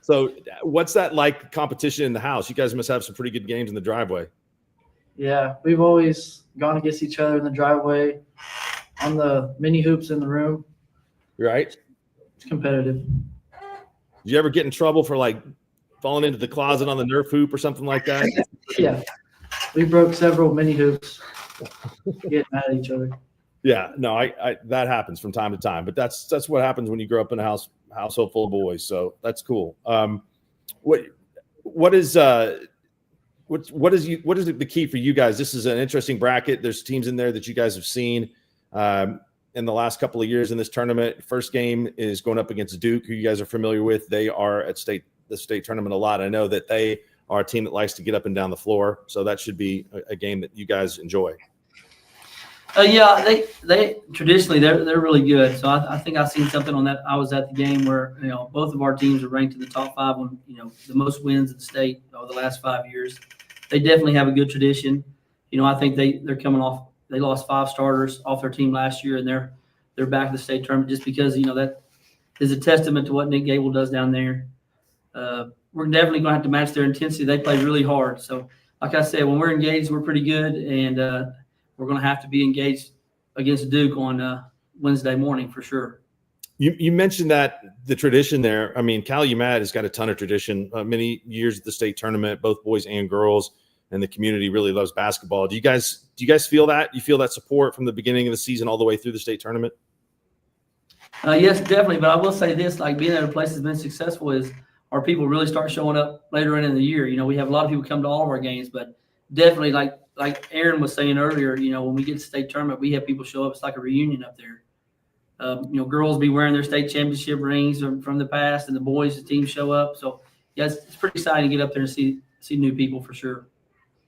So, what's that like? Competition in the house? You guys must have some pretty good games in the driveway. Yeah, we've always gone against each other in the driveway, on the mini hoops in the room. Right? It's competitive. Did you ever get in trouble for like falling into the closet on the Nerf hoop or something like that? Yeah, we broke several mini hoops getting mad at each other. Yeah, no, I that happens from time to time, but that's what happens when you grow up in a household full of boys. So that's cool. What is the key for you guys? This is an interesting bracket. There's teams in there that you guys have seen in the last couple of years in this tournament. First game is going up against Duke, who you guys are familiar with. They are at the state tournament a lot. I know that they are a team that likes to get up and down the floor, so that should be a game that you guys enjoy. Yeah, they traditionally they're really good. So I think I've seen something on that. I was at the game where both of our teams are ranked in the top 5 on the most wins in the state over the last 5 years. They definitely have a good tradition. I think they're coming off. They lost 5 starters off their team last year, and they're back in the state tournament just because that is a testament to what Nick Gable does down there. We're definitely going to have to match their intensity. They play really hard. So, like I said, when we're engaged, we're pretty good, and we're going to have to be engaged against Duke on Wednesday morning for sure. You mentioned that the tradition there. I mean, Calumet has got a ton of tradition. Many years at the state tournament, both boys and girls, and the community really loves basketball. Do you guys feel that? You feel that support from the beginning of the season all the way through the state tournament? Yes, definitely. But I will say this: like being at a place that's been successful is our people really start showing up later in the year. We have a lot of people come to all of our games, but definitely like Aaron was saying earlier, when we get to state tournament, we have people show up. It's like a reunion up there. Girls be wearing their state championship rings from the past, and the boys, the team show up. So, yeah, it's pretty exciting to get up there and see new people for sure.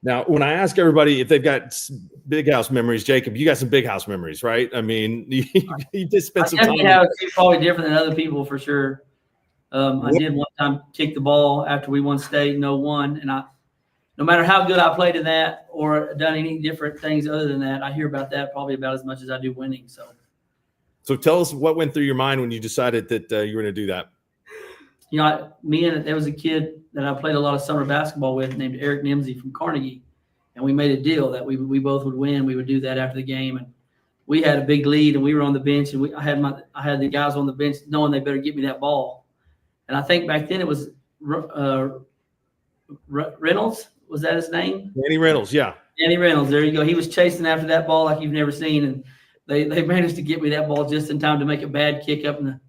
Now, when I ask everybody if they've got big house memories, Jacob, you got some big house memories, right? I mean, you just spent some time. It's probably different than other people for sure. I did one time kick the ball after we won state in 01, and no matter how good I played in that or done any different things other than that, I hear about that probably about as much as I do winning. So tell us what went through your mind when you decided that you were going to do that. There was a kid that I played a lot of summer basketball with named Eric Nimsey from Carnegie, and we made a deal that we both would win. We would do that after the game, and we had a big lead, and we were on the bench, and I had the guys on the bench knowing they better get me that ball. And I think back then it was Reynolds. Was that his name? Danny Reynolds, yeah. Danny Reynolds. There you go. He was chasing after that ball like you've never seen, and they managed to get me that ball just in time to make a bad kick up in the.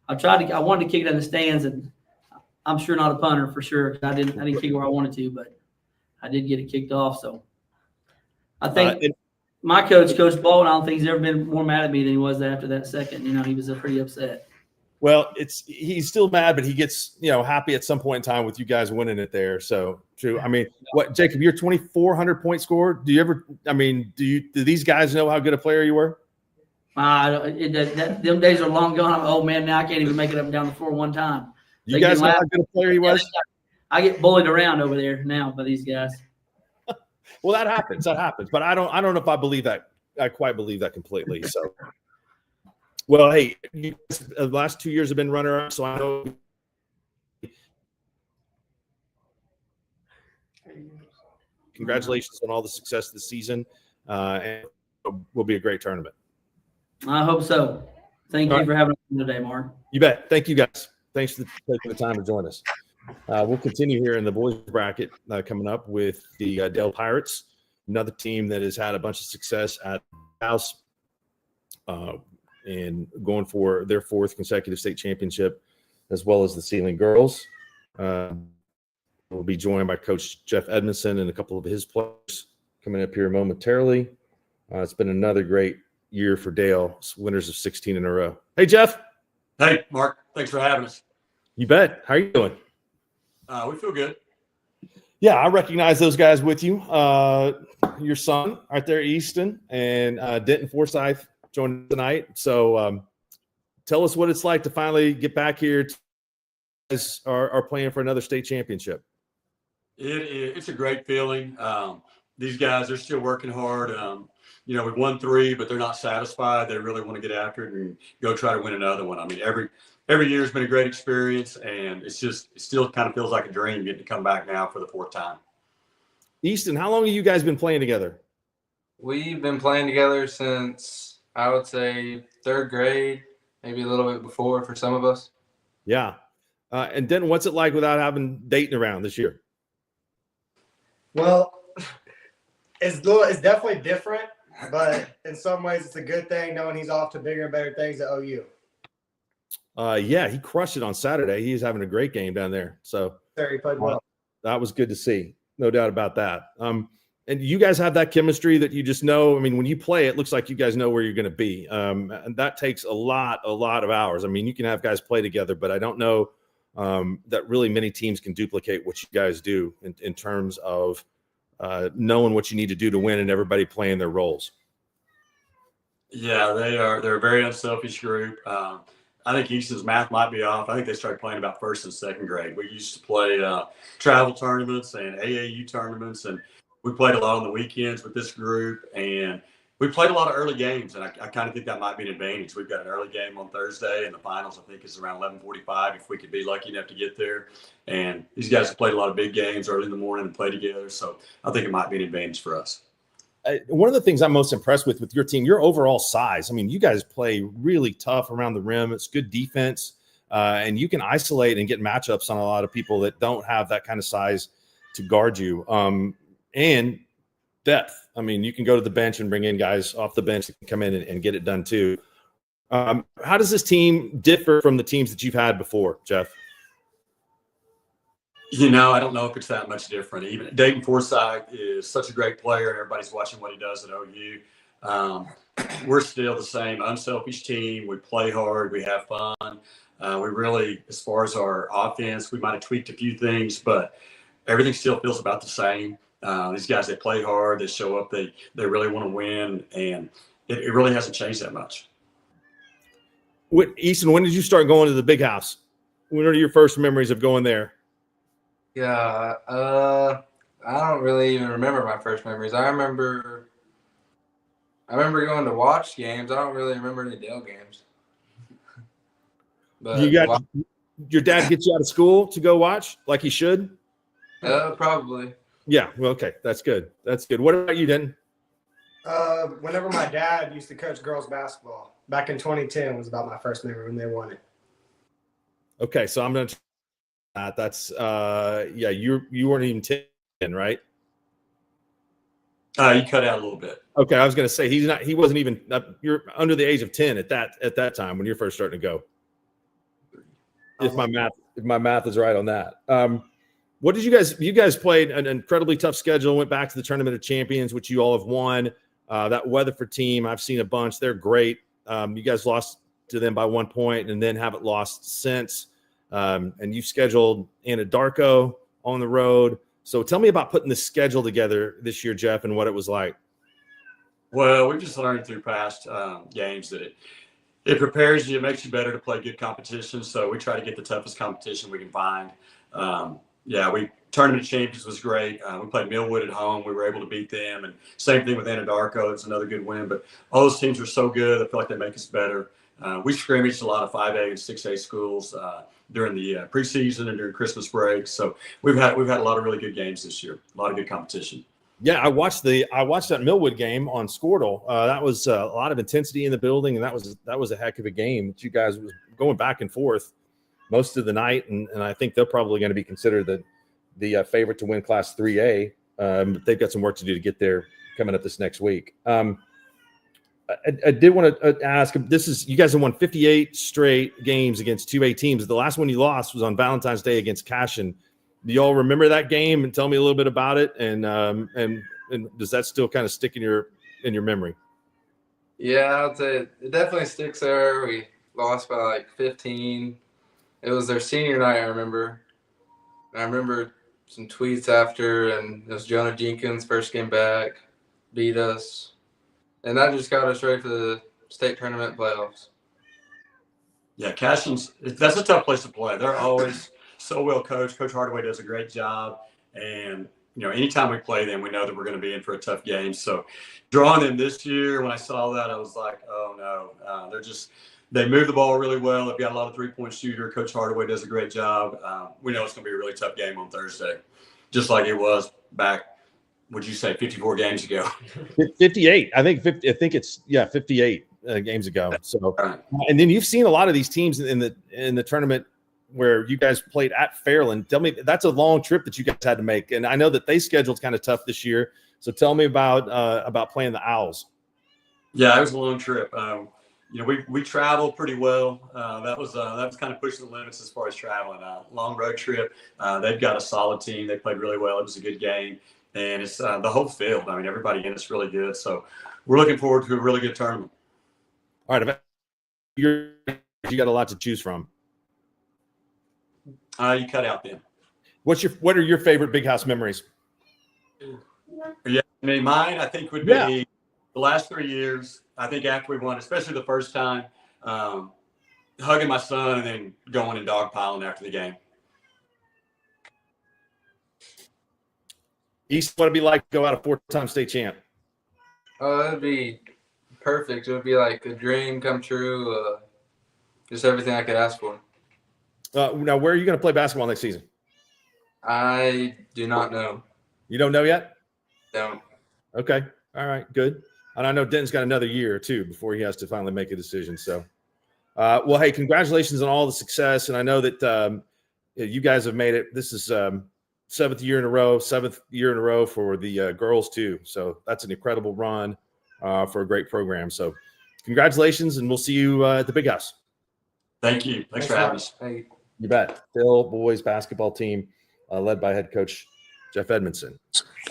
I wanted to kick it in the stands, and I'm sure not a punter for sure. I didn't kick it where I wanted to, but I did get it kicked off. So I think my Coach Baldwin, I don't think he's ever been more mad at me than he was after that second. He was pretty upset. Well, he's still mad, but he gets happy at some point in time with you guys winning it there. So true. I mean, what Jacob, you're 2,400 point scorer. Do you ever? I mean, do these guys know how good a player you were? Them days are long gone. I'm an old man now. I can't even make it up and down the floor one time. You guys know how good a player he was? I get bullied around over there now by these guys. Well, that happens. But I don't know if I believe that. I quite believe that completely. So, well, hey, the last 2 years have been runner-up, so I know. Congratulations on all the success this season, and it will be a great tournament. I hope so. Thank you for having us today, Mark. You bet. Thank you, guys. Thanks for taking the time to join us. We'll continue here in the boys bracket coming up with the Dale Pirates, another team that has had a bunch of success at the house and going for their 4th consecutive state championship, as well as the Seiling girls. We'll be joined by Coach Jeff Edmondson and a couple of his players coming up here momentarily. It's been another great year for Dale, winners of 16 in a row. Hey, Jeff. Hey, Mark. Thanks for having us. You bet. How are you doing? We feel good. Yeah, I recognize those guys with you. your son right there, Easton, and Denton Forsyth joined tonight. So tell us what it's like to finally get back here. Guys are playing for another state championship. It's a great feeling. These guys are still working hard. We've won 3, but they're not satisfied. They really want to get after it and go try to win another one. I mean, every year has been a great experience, and it still kind of feels like a dream getting to come back now for the 4th time. Easton, how long have you guys been playing together? We've been playing together since, I would say, 3rd grade, maybe a little bit before for some of us. Yeah. And Denton, what's it like without having Dayton around this year? Well, it's definitely different, but in some ways it's a good thing knowing he's off to bigger and better things at OU. Yeah, he crushed it on Saturday. He's having a great game down there. So He played well. That was good to see. No doubt about that. And you guys have that chemistry that you just know. I mean, when you play, it looks like you guys know where you're going to be. And that takes a lot of hours. I mean, you can have guys play together, but I don't know that really many teams can duplicate what you guys do in terms of knowing what you need to do to win and everybody playing their roles. Yeah, they're a very unselfish group. I think Easton's math might be off. I think they started playing about 1st and 2nd grade. We used to play travel tournaments and AAU tournaments, and we played a lot on the weekends with this group, and we played a lot of early games, and I kind of think that might be an advantage. We've got an early game on Thursday, and the finals, I think, is around 11:45 if we could be lucky enough to get there. And these guys have played a lot of big games early in the morning and play together, so I think it might be an advantage for us. One of the things I'm most impressed with your team, your overall size. I mean, you guys play really tough around the rim. It's good defense, and you can isolate and get matchups on a lot of people that don't have that kind of size to guard you. And depth. I mean, you can go to the bench and bring in guys off the bench that can come in and get it done too. How does this team differ from the teams that you've had before, Jeff? I don't know if it's that much different. Even Dayton Forsyth is such a great player, and everybody's watching what he does at OU. We're still the same unselfish team. We play hard. We have fun. We really, as far as our offense, we might have tweaked a few things, but everything still feels about the same. These guys, they play hard. They show up. They really want to win, and it really hasn't changed that much. Easton, when did you start going to the big house? What are your first memories of going there? Yeah, I don't really even remember my first memories. I remember going to watch games. I don't really remember any Dale games. But your dad gets you out of school to go watch like he should? Probably. Yeah. Well, okay. That's good. That's good. What about you, Denton? Whenever my dad used to coach girls basketball back in 2010 was about my first memory when they won it. Okay. So I'm going to that's you weren't even 10, right? You cut out a little bit. Okay. I was going to say he wasn't even you're under the age of 10 at that time when you're first starting to go. If my math is right on that. What did you guys played an incredibly tough schedule, went back to the Tournament of Champions, which you all have won. That Weatherford team, I've seen a bunch. They're great. You guys lost to them by 1 point and then haven't lost since. And you've scheduled Anadarko on the road. So tell me about putting the schedule together this year, Jeff, and what it was like. Well, we've just learned through past games that it prepares you. It makes you better to play good competition. So we try to get the toughest competition we can find. Tournament of Champions was great. We played Millwood at home. We were able to beat them. And same thing with Anadarko. It's another good win. But all those teams are so good. I feel like they make us better. We scrimmaged a lot of 5A and 6A schools during the preseason and during Christmas break. So we've had a lot of really good games this year. A lot of good competition. Yeah, I watched that Millwood game on Skordle. That was a lot of intensity in the building, and that was a heck of a game. You guys was going back and forth most of the night, and I think they're probably going to be considered the favorite to win Class 3A. But they've got some work to do to get there coming up this next week. I did want to ask, you guys have won 58 straight games against 2A teams. The last one you lost was on Valentine's Day against Cashin. Do y'all remember that game and tell me a little bit about it? And does that still kind of stick in your memory? Yeah, I'd say it definitely sticks there. We lost by like 15. It was their senior night, I remember. I remember some tweets after, and it was Jonah Jenkins' first game back. beat us, and that just got us ready for the state tournament playoffs. Yeah, Cashin's that's a tough place to play. They're always so well coached. Coach Hardaway does a great job, and anytime we play them, we know that we're going to be in for a tough game. So, drawing them this year, when I saw that, I was like, oh no, they move the ball really well. They've got a lot of 3-point shooter. Coach Hardaway does a great job. We know it's going to be a really tough game on Thursday, just like it was back. Would you say 54 games ago? 58. I think it's 58 games ago. So, and then you've seen a lot of these teams in the tournament where you guys played at Fairland. Tell me, that's a long trip that you guys had to make, and I know that they scheduled kind of tough this year. So tell me about playing the Owls. Yeah, it was a long trip. We traveled pretty well. That was kind of pushing the limits as far as traveling. Long road trip. They've got a solid team. They played really well. It was a good game. And it's the whole field. I mean, everybody in it's really good. So we're looking forward to a really good tournament. All right. You got a lot to choose from. You cut out then. What are your favorite Big House memories? Yeah, mine I think would be the last 3 years. I think after we won, especially the first time, hugging my son and then going and dogpiling after the game. East, what it'd be like to go out a 4-time state champ? It'd be perfect. It would be like a dream come true. Just everything I could ask for. Now, where are you going to play basketball next season? I do not know. You don't know yet? Don't. Okay. All right. Good. And I know Denton's got another year or two before he has to finally make a decision. So, well, hey, congratulations on all the success. And I know that you guys have made it. This is seventh year in a row for the girls too. So that's an incredible run for a great program. So congratulations, and we'll see you at the Big House. Thank you. Thanks for having us. Hey. You bet. Phil boys basketball team led by head coach Jeff Edmondson.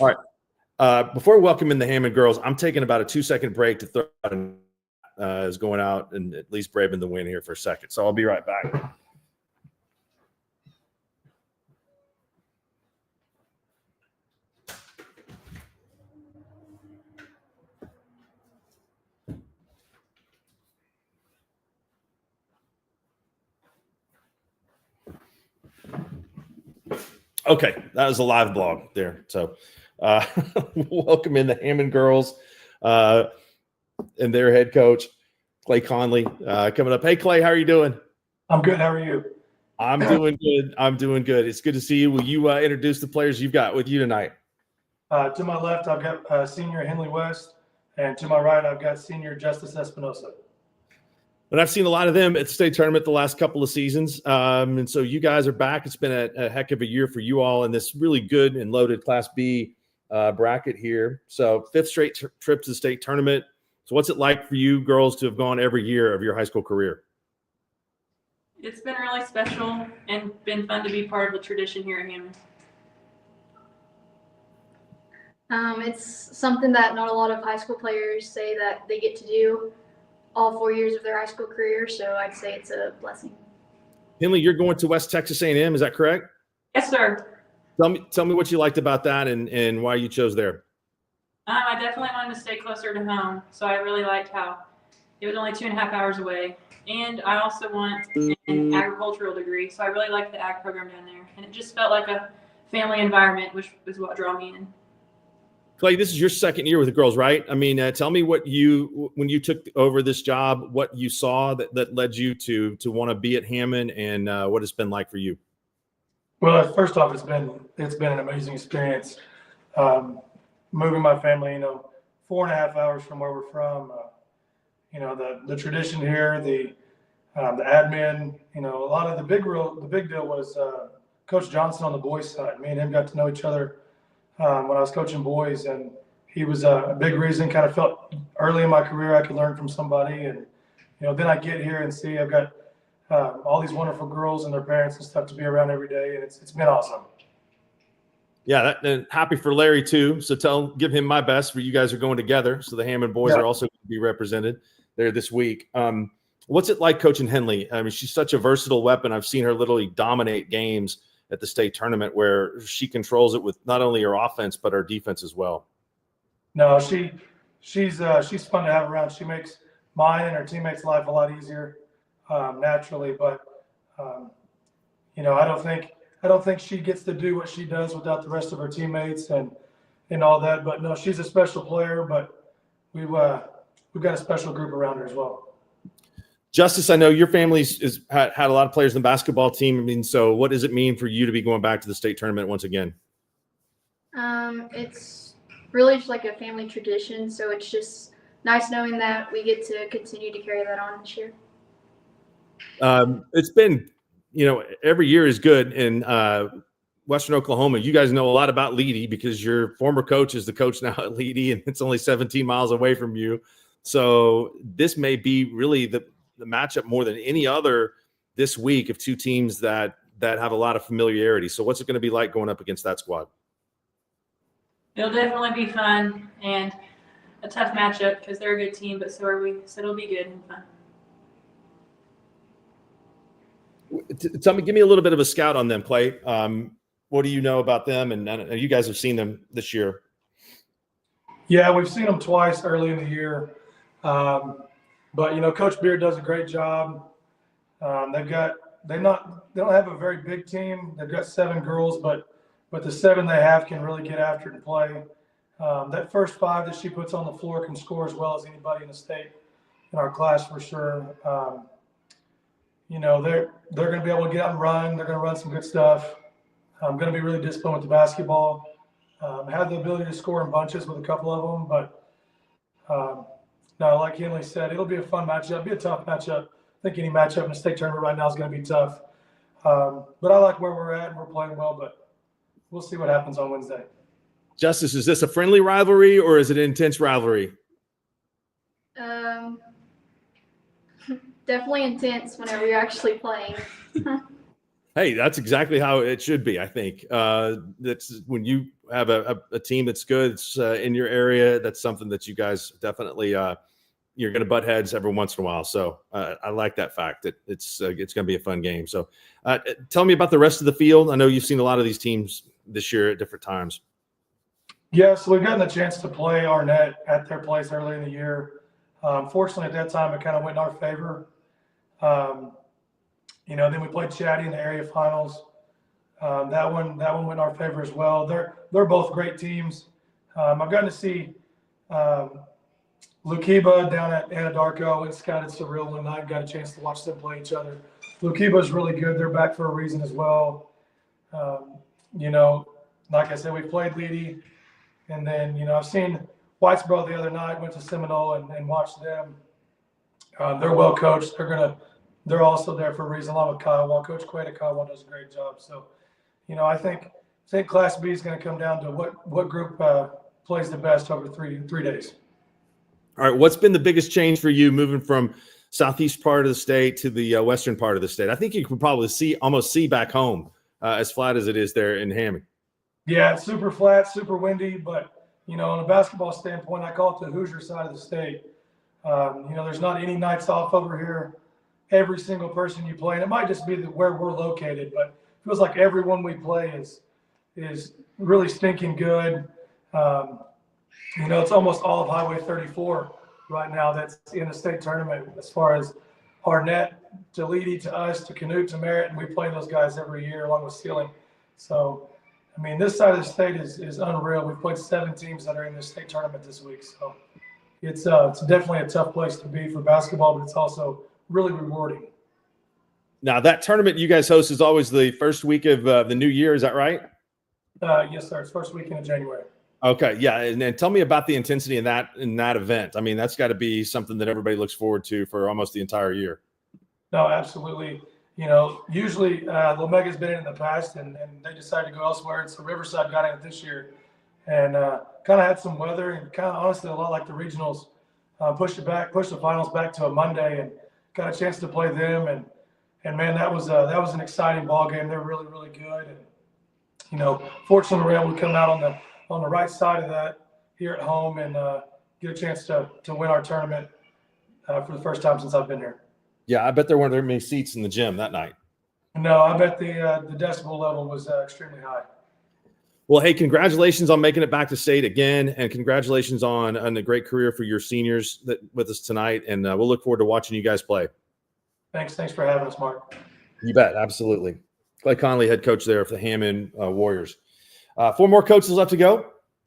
All right. Before we welcome in the Hammon girls, I'm taking about a 2-second break to throw out is going out and at least braving the win here for a second. So I'll be right back. Okay, that was a live blog there. So welcome in the Hammon girls and their head coach, Clay Conley, coming up. Hey, Clay, how are you doing? I'm good. How are you? I'm doing good. I'm doing good. It's good to see you. Will you introduce the players you've got with you tonight? To my left, I've got senior Henley West, and to my right, I've got senior Justice Espinosa. But I've seen a lot of them at the state tournament the last couple of seasons. And so you guys are back. It's been a heck of a year for you all in this really good and loaded Class B bracket here. So 5th straight trip to the state tournament. So what's it like for you girls to have gone every year of your high school career? It's been really special and been fun to be part of the tradition here at Hammon. It's something that not a lot of high school players say that they get to do all 4 years of their high school career, so I'd say it's a blessing. Henley, you're going to West Texas A&M, is that correct? Yes, sir. Tell me what you liked about that and why you chose there. I definitely wanted to stay closer to home, so I really liked how it was only 2.5 hours away. And I also want an agricultural degree, so I really liked the ag program down there. And it just felt like a family environment, which was what drew me in. Clay, this is your second year with the girls, right? I mean, tell me when you took over this job, what you saw that led you to want to be at Hammon, and what it's been like for you. Well, first off, it's been an amazing experience. Moving my family, 4.5 hours from where we're from. The tradition here, the admin. A lot of the big deal was Coach Johnson on the boys' side. Me and him got to know each other when I was coaching boys, and he was a big reason. Kind of felt early in my career I could learn from somebody, and then I get here and see I've got all these wonderful girls and their parents and stuff to be around every day, and it's been awesome. Yeah, and happy for Larry too. So give him my best. For you guys are going together, so the Hammon boys are also going to be represented there this week. What's it like coaching Henley? I mean, she's such a versatile weapon. I've seen her literally dominate games at the state tournament where she controls it with not only her offense but her defense as well. No, she's fun to have around. She makes mine and her teammates' life a lot easier naturally. But I don't think she gets to do what she does without the rest of her teammates and all that. But no, she's a special player. But we've got a special group around her as well. Justice, I know your family's had a lot of players in the basketball team. I mean, so what does it mean for you to be going back to the state tournament once again? It's really just like a family tradition, so it's just nice knowing that we get to continue to carry that on this year. It's been, every year is good in Western Oklahoma. You guys know a lot about Leedy because your former coach is the coach now at Leedy, and it's only 17 miles away from you. So this may be really the matchup more than any other this week of two teams that have a lot of familiarity. So what's it going to be like going up against that squad? It'll definitely be fun and a tough matchup because they're a good team, but so are we. So it'll be good and fun. Tell me, give me a little bit of a scout on them, Clay. What do you know about them? And you guys have seen them this year. Yeah, we've seen them twice early in the year. But Coach Beard does a great job. They don't have a very big team. They've got 7 girls, but the 7 they have can really get after it and play. That first 5 that she puts on the floor can score as well as anybody in the state in our class for sure. They're going to be able to get out and run. They're going to run some good stuff. I'm going to be really disciplined with the basketball. Have the ability to score in bunches with a couple of them, but no, like Henley said, it'll be a fun matchup. It'll be a tough matchup. I think any matchup in the state tournament right now is going to be tough. But I like where we're at, and we're playing well, but we'll see what happens on Wednesday. Justice, is this a friendly rivalry or is it an intense rivalry? Definitely intense whenever you're actually playing. Hey, that's exactly how it should be, I think. That's when you have a team that's good, it's in your area. That's something that you guys definitely you're going to butt heads every once in a while. So I like that fact that it's going to be a fun game. So tell me about the rest of the field. I know you've seen a lot of these teams this year at different times. Yeah, so we've gotten the chance to play Arnett at their place early in the year. Fortunately, at that time, it kind of went in our favor. Then we played Chatty in the area finals. That one went in our favor as well. They're both great teams. I've gotten to see Lukiba down at Anadarko. I went and scouted Surreal one night. Got a chance to watch them play each other. Lukiba's really good. They're back for a reason as well. Like I said, we played Leedy. And then, I've seen Whitesboro the other night, went to Seminole and watched them. They're well coached. They're also there for a reason, along with Kiowa. Coach Quaid at Kiowa does a great job. So, I think Class B is going to come down to what group plays the best over three days. All right. What's been the biggest change for you moving from southeast part of the state to the western part of the state? I think you can probably almost see back home as flat as it is there in Hammon. Yeah, it's super flat, super windy, but, on a basketball standpoint, I call it the Hoosier side of the state. There's not any nights off over here. Every single person you play, and it might just be where we're located, but it feels like everyone we play is really stinking good. It's almost all of Highway 34 right now that's in the state tournament as far as Arnett to Leedy to us to Canute to Merritt, and we play those guys every year along with Seiling. So, this side of the state is unreal. We've played 7 teams that are in this state tournament this week. So it's definitely a tough place to be for basketball, but it's also really rewarding. Now, that tournament you guys host is always the first week of the new year. Is that right? Yes, sir. It's first weekend of January. Okay. Yeah. And then tell me about the intensity in that event. That's got to be something that everybody looks forward to for almost the entire year. No, absolutely. Usually Lomega's been in the past and they decided to go elsewhere. And so Riverside got in it this year and kind of had some weather and kind of honestly a lot like the regionals. Pushed the finals back to a Monday and got a chance to play them. And man, that was an exciting ball game. They're really, really good. And, fortunately we were able to come out on the right side of that here at home and get a chance to win our tournament for the first time since I've been here. Yeah. I bet there weren't very many seats in the gym that night. No, I bet the decibel level was extremely high. Well, hey, congratulations on making it back to state again, and congratulations on a great career for your seniors with us tonight. And we'll look forward to watching you guys play. Thanks for having us, Mark. You bet, absolutely. Clay Conley, head coach there for the Hammon Warriors. 4 more coaches left to go,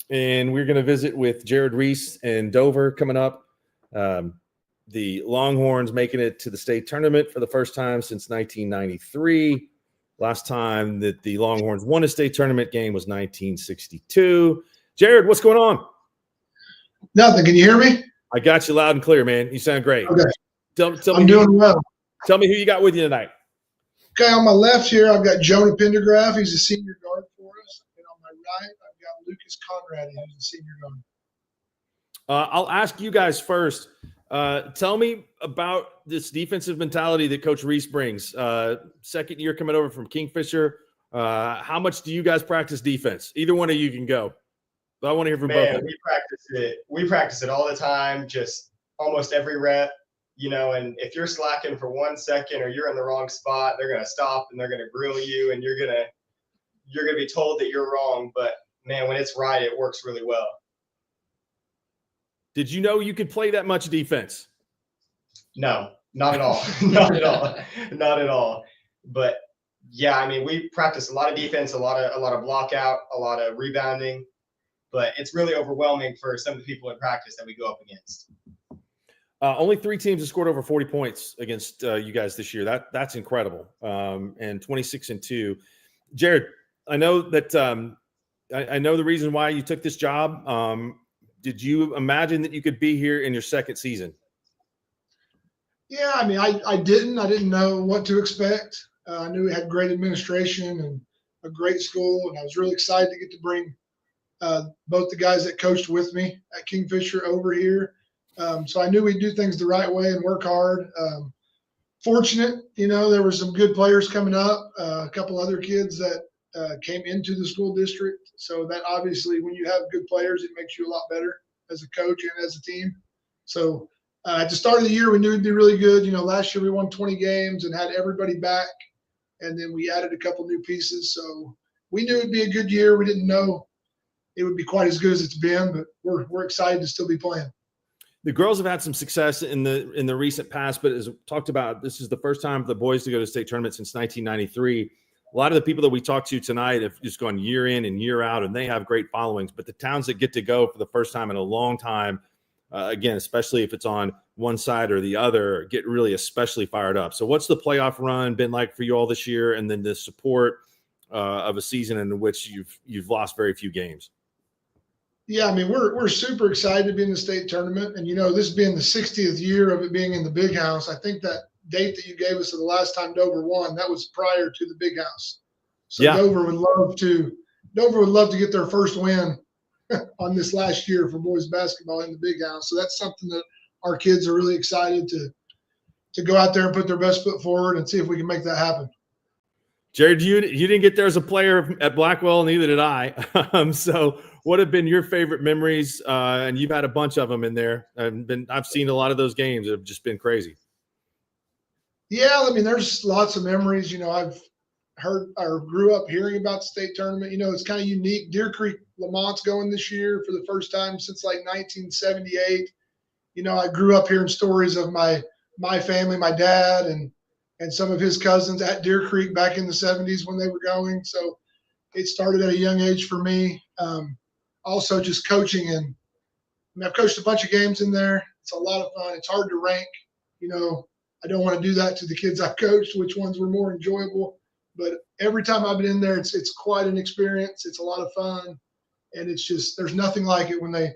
and we're going to visit with Jared Reese and Dover coming up. The Longhorns making it to the state tournament for the first time since 1993. Last time that the Longhorns won a state tournament game was 1962. Jared, what's going on? Nothing. Can you hear me? I got you loud and clear, man. You sound great. Okay. Tell I'm doing well. Tell me who you got with you tonight. Okay, on my left here, I've got Jonah Pendergraph. He's a senior guard for us. And on my right, I've got Lucas Conrad, who's a senior guard. I'll ask you guys first. Tell me about this defensive mentality that Coach Reese brings. Second year coming over from Kingfisher. How much do you guys practice defense? Either one of you can go. But I want to hear from both of you. We practice it all the time, just almost every rep. And if you're slacking for 1 second or you're in the wrong spot, they're going to stop and they're going to grill you, and you're going to be told that you're wrong. But man, when it's right, it works really well. Did you know you could play that much defense? No, not at all. Not at all. Not at all. But yeah, I mean, we practice a lot of defense, a lot of block out, a lot of rebounding, but it's really overwhelming for some of the people in practice that we go up against. Only 3 teams have scored over 40 points against you guys this year. That's incredible. And 26-2. Jared, I know that I know the reason why you took this job. Did you imagine that you could be here in your second season? Yeah, I mean, I didn't know what to expect. I knew we had great administration and a great school, and I was really excited to get to bring both the guys that coached with me at Kingfisher over here. So I knew we'd do things the right way and work hard. Fortunate, there were some good players coming up, a couple other kids that came into the school district. So that obviously, when you have good players, it makes you a lot better as a coach and as a team. So at the start of the year, we knew it'd be really good. Last year we won 20 games and had everybody back, and then we added a couple new pieces. So we knew it'd be a good year. We didn't know it would be quite as good as it's been, but we're excited to still be playing. The girls have had some success in the recent past, but as talked about, this is the first time for the boys to go to state tournament since 1993. A lot of the people that we talked to tonight have just gone year in and year out, and they have great followings. But the towns that get to go for the first time in a long time, again, especially if it's on one side or the other, get really especially fired up. So what's the playoff run been like for you all this year, and then the support of a season in which you've lost very few games? Yeah, I mean, we're super excited to be in the state tournament. And, this being the 60th year of it being in the Big House, I think that date that you gave us of the last time Dover won, that was prior to the Big House. So yeah. Dover would love to get their first win on this last year for boys basketball in the Big House. So that's something that our kids are really excited to go out there and put their best foot forward and see if we can make that happen. Jared, you didn't get there as a player at Blackwell, neither did I. So what have been your favorite memories? And you've had a bunch of them in there. I've seen a lot of those games that have just been crazy. Yeah, I mean, there's lots of memories. I've heard or grew up hearing about the state tournament. It's kind of unique. Deer Creek Lamont's going this year for the first time since like 1978. I grew up hearing stories of my family, my dad, and some of his cousins at Deer Creek back in the 70s when they were going. So it started at a young age for me. Also just coaching, and I've coached a bunch of games in there. It's a lot of fun. It's hard to rank. I don't want to do that to the kids I coached, which ones were more enjoyable. But every time I've been in there, it's quite an experience. It's a lot of fun. And it's just, there's nothing like it when they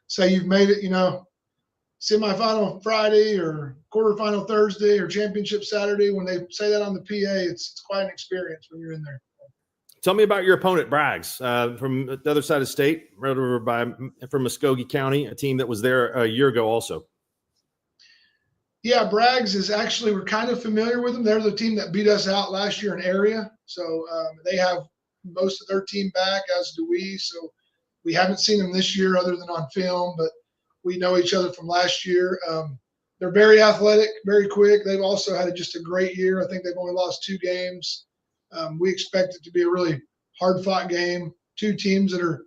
say you've made it, semifinal Friday or quarterfinal Thursday or championship Saturday. When they say that on the PA, it's quite an experience when you're in there. Tell me about your opponent, Braggs, from the other side of state, right over from Muskogee County, a team that was there a year ago also. Yeah, Braggs is actually, we're kind of familiar with them. They're the team that beat us out last year in area. So they have most of their team back, as do we. So we haven't seen them this year other than on film, but we know each other from last year. They're very athletic, very quick. They've also had just a great year. I think they've only lost 2 games. We expect it to be a really hard-fought game. two teams that are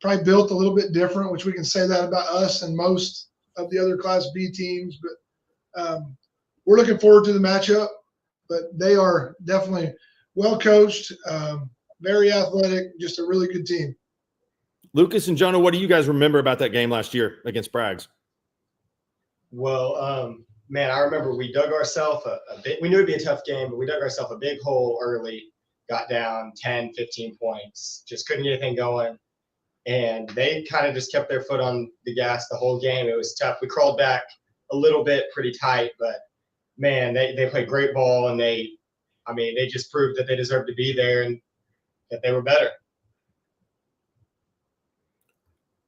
probably built a little bit different, which we can say that about us and most of the other Class B teams. But we're looking forward to the matchup. But they are definitely well coached, very athletic, just a really good team. Lucas and Jonah, what do you guys remember about that game last year against Braggs? Well, man, I remember we dug ourselves a bit. We knew it'd be a tough game, but we dug ourselves a big hole early, got down 10, 15 points, just couldn't get anything going. And they kind of just kept their foot on the gas the whole game. It was tough. We crawled back a little bit, pretty tight, but man, they played great ball, and they just proved that they deserved to be there and that they were better.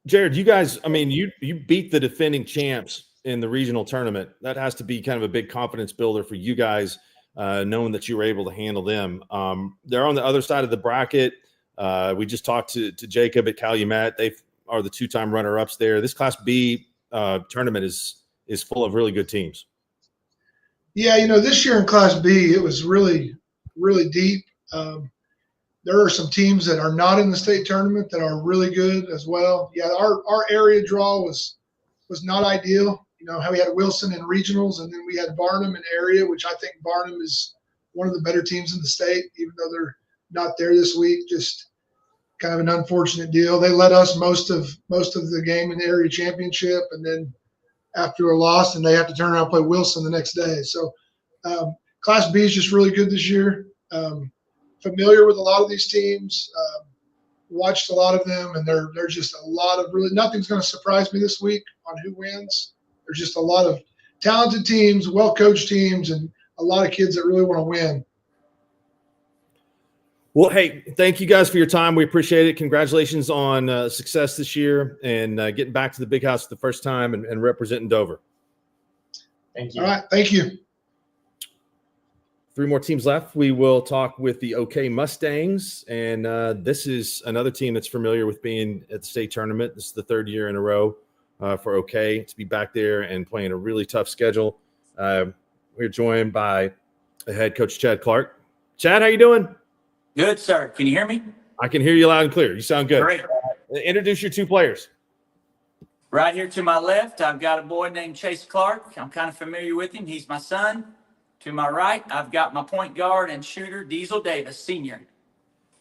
Jared, you guys, you beat the defending champs in the regional tournament. That has to be kind of a big confidence builder for you guys, knowing that you were able to handle them. They're on the other side of the bracket. We just talked to Jacob at Calumet. They are the two-time runner-ups there. This Class B tournament is full of really good teams. Yeah, this year in Class B, it was really, really deep. There are some teams that are not in the state tournament that are really good as well. Yeah, our area draw was not ideal. How we had Wilson in regionals, and then we had Barnum in area, which I think Barnum is one of the better teams in the state, even though they're not there this week. Just kind of an unfortunate deal. They led us most of the game in the area championship, and then after a loss, and they have to turn around and play Wilson the next day. So Class B is just really good this year. Familiar with a lot of these teams, watched a lot of them, and there's just a lot of nothing's going to surprise me this week on who wins. There's just a lot of talented teams, well-coached teams, and a lot of kids that really want to win. Well, hey, thank you guys for your time. We appreciate it. Congratulations on success this year and getting back to the big house for the first time and representing Dover. Thank you. All right, thank you. 3 more teams left. We will talk with the OK Mustangs, and this is another team that's familiar with being at the state tournament. This is the 3rd year in a row for OK to be back there and playing a really tough schedule. We're joined by head coach Chad Clark. Chad, how you doing? Good, sir. Can you hear me? I can hear you loud and clear. You sound good. Great. Introduce your 2 players. Right here to my left, I've got a boy named Chase Clark. I'm kind of familiar with him. He's my son. To my right, I've got my point guard and shooter, Diesel Davis, senior.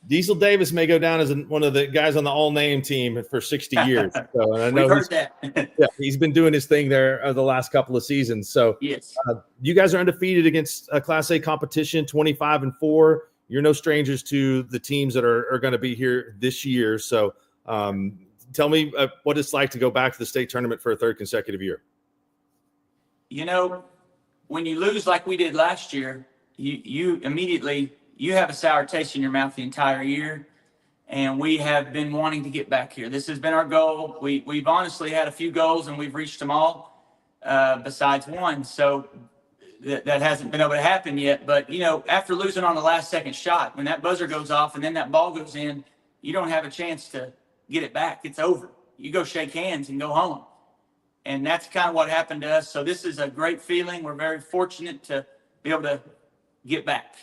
Diesel Davis may go down as one of the guys on the all-name team for 60 years. So, and I know We've heard that. Yeah, he's been doing his thing there the last couple of seasons. So yes, you guys are undefeated against Class A competition, 25-4. You're no strangers to the teams that are going to be here this year. So tell me what it's like to go back to the state tournament for a 3rd consecutive year. When you lose like we did last year, you immediately have a sour taste in your mouth the entire year. And we have been wanting to get back here. This has been our goal. We've honestly had a few goals and we've reached them all besides one. So that hasn't been able to happen yet. But, after losing on the last second shot, when that buzzer goes off and then that ball goes in, you don't have a chance to get it back. It's over. You go shake hands and go home. And that's kind of what happened to us. So this is a great feeling. We're very fortunate to be able to get back.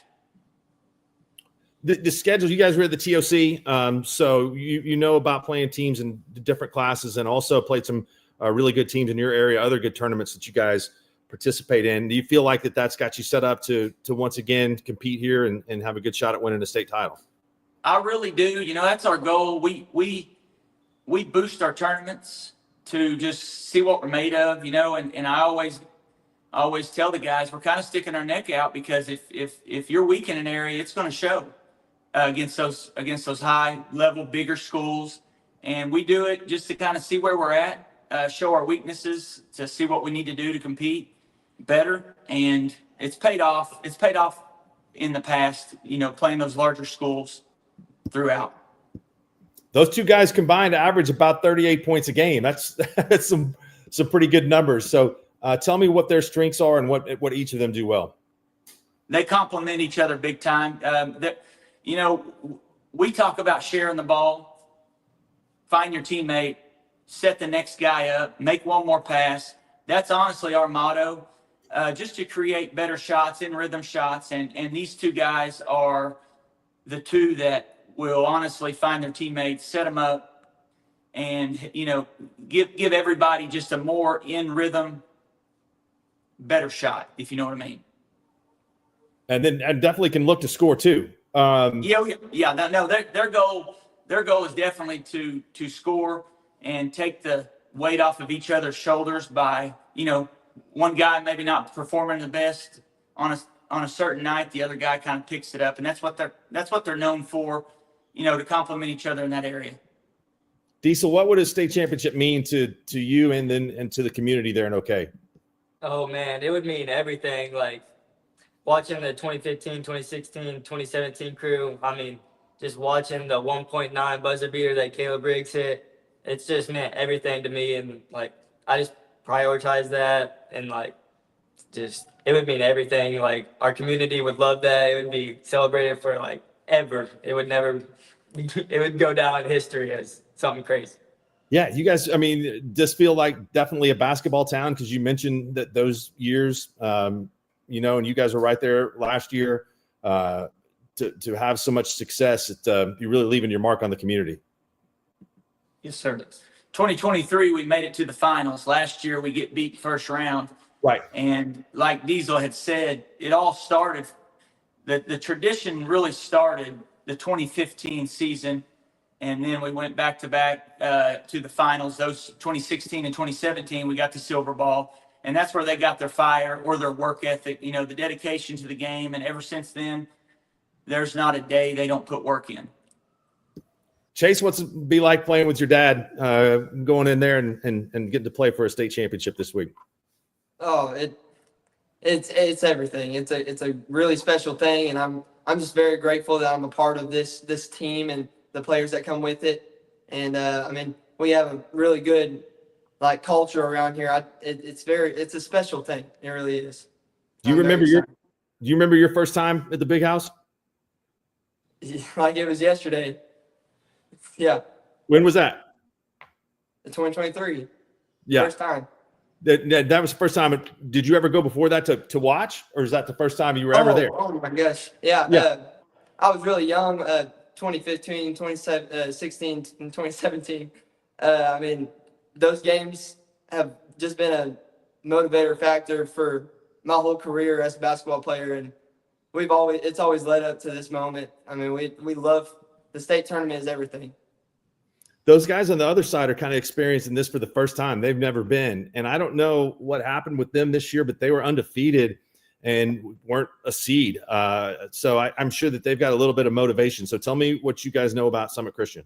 The schedule, you guys were at the TOC, so you know about playing teams in different classes and also played some really good teams in your area, other good tournaments that you guys participate in. Do you feel like that's got you set up to once again compete here and have a good shot at winning a state title? I really do. That's our goal. We boost our tournaments to just see what we're made of, and I always tell the guys we're kind of sticking our neck out because if you're weak in an area, it's going to show against those high level bigger schools, and we do it just to kind of see where we're at, show our weaknesses, to see what we need to do to compete better, and it's paid off. It's paid off in the past, playing those larger schools throughout. Those 2 guys combined average about 38 points a game. That's some pretty good numbers. So tell me what their strengths are and what each of them do well. They complement each other big time. We talk about sharing the ball, find your teammate, set the next guy up, make one more pass. That's honestly our motto, just to create better shots, in rhythm shots. And these 2 guys are the 2 that will honestly find their teammates, set them up, and give everybody just a more in rhythm, better shot, if you know what I mean. And then and definitely can look to score too. Yeah. No, their goal is definitely to score and take the weight off of each other's shoulders by, one guy maybe not performing the best on a certain night, the other guy kind of picks it up, and that's what they're known for, to complement each other in that area. Diesel, what would a state championship mean to you and to the community there in OK? Oh man, it would mean everything. Like watching the 2015, 2016, 2017 crew. I mean, just watching the 1.9 buzzer beater that Caleb Briggs hit. It's just meant everything to me, and like I just prioritize that, and like just it would mean everything. Like our community would love that. It would be celebrated for like ever. It would never. It would go down in history as something crazy. Yeah, you guys, I mean, just feel like definitely a basketball town because you mentioned that those years, and you guys were right there last year to have so much success. You're really leaving your mark on the community. Yes, sir. 2023, we made it to the finals. Last year, we get beat first round. Right. And like Diesel had said, it all started, the tradition really started the 2015 season. And then we went back to back to the finals. Those 2016 and 2017, we got the silver ball. And that's where they got their fire or their work ethic, the dedication to the game. And ever since then, there's not a day they don't put work in. Chase, what's it be like playing with your dad, going in there and getting to play for a state championship this week? Oh, it's everything. It's a really special thing, and I'm just very grateful that I'm a part of this team and the players that come with it. And I mean, we have a really good like culture around here. It's a special thing. It really is. Do you remember your first time at the big house? Like it was yesterday. Yeah. When was that? 2023. Yeah. First time. That was the first time. Did you ever go before that to watch, or is that the first time you were ever there? Oh my gosh. Yeah. I was really young, 2015, 2016, and 2017. I mean, those games have just been a motivator factor for my whole career as a basketball player. And it's always led up to this moment. I mean, we love the state tournament is everything. Those guys on the other side are kind of experiencing this for the first time. They've never been. And I don't know what happened with them this year, but they were undefeated and weren't a seed. So I'm sure that they've got a little bit of motivation. So tell me what you guys know about Summit Christian.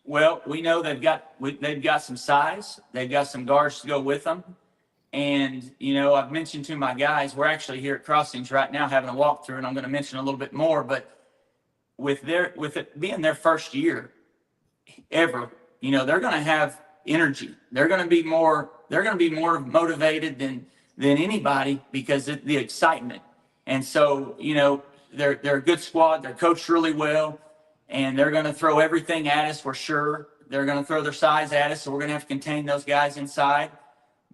Well, we know they've got some size. They've got some guards to go with them. And, I've mentioned to my guys, we're actually here at Crossings right now having a walkthrough, and I'm going to mention a little bit more. But with it being their first year ever, they're going to have energy. They're going to be more motivated than anybody because of the excitement. And so, they're a good squad. They're coached really well, and they're going to throw everything at us for sure. They're going to throw their size at us, so we're going to have to contain those guys inside.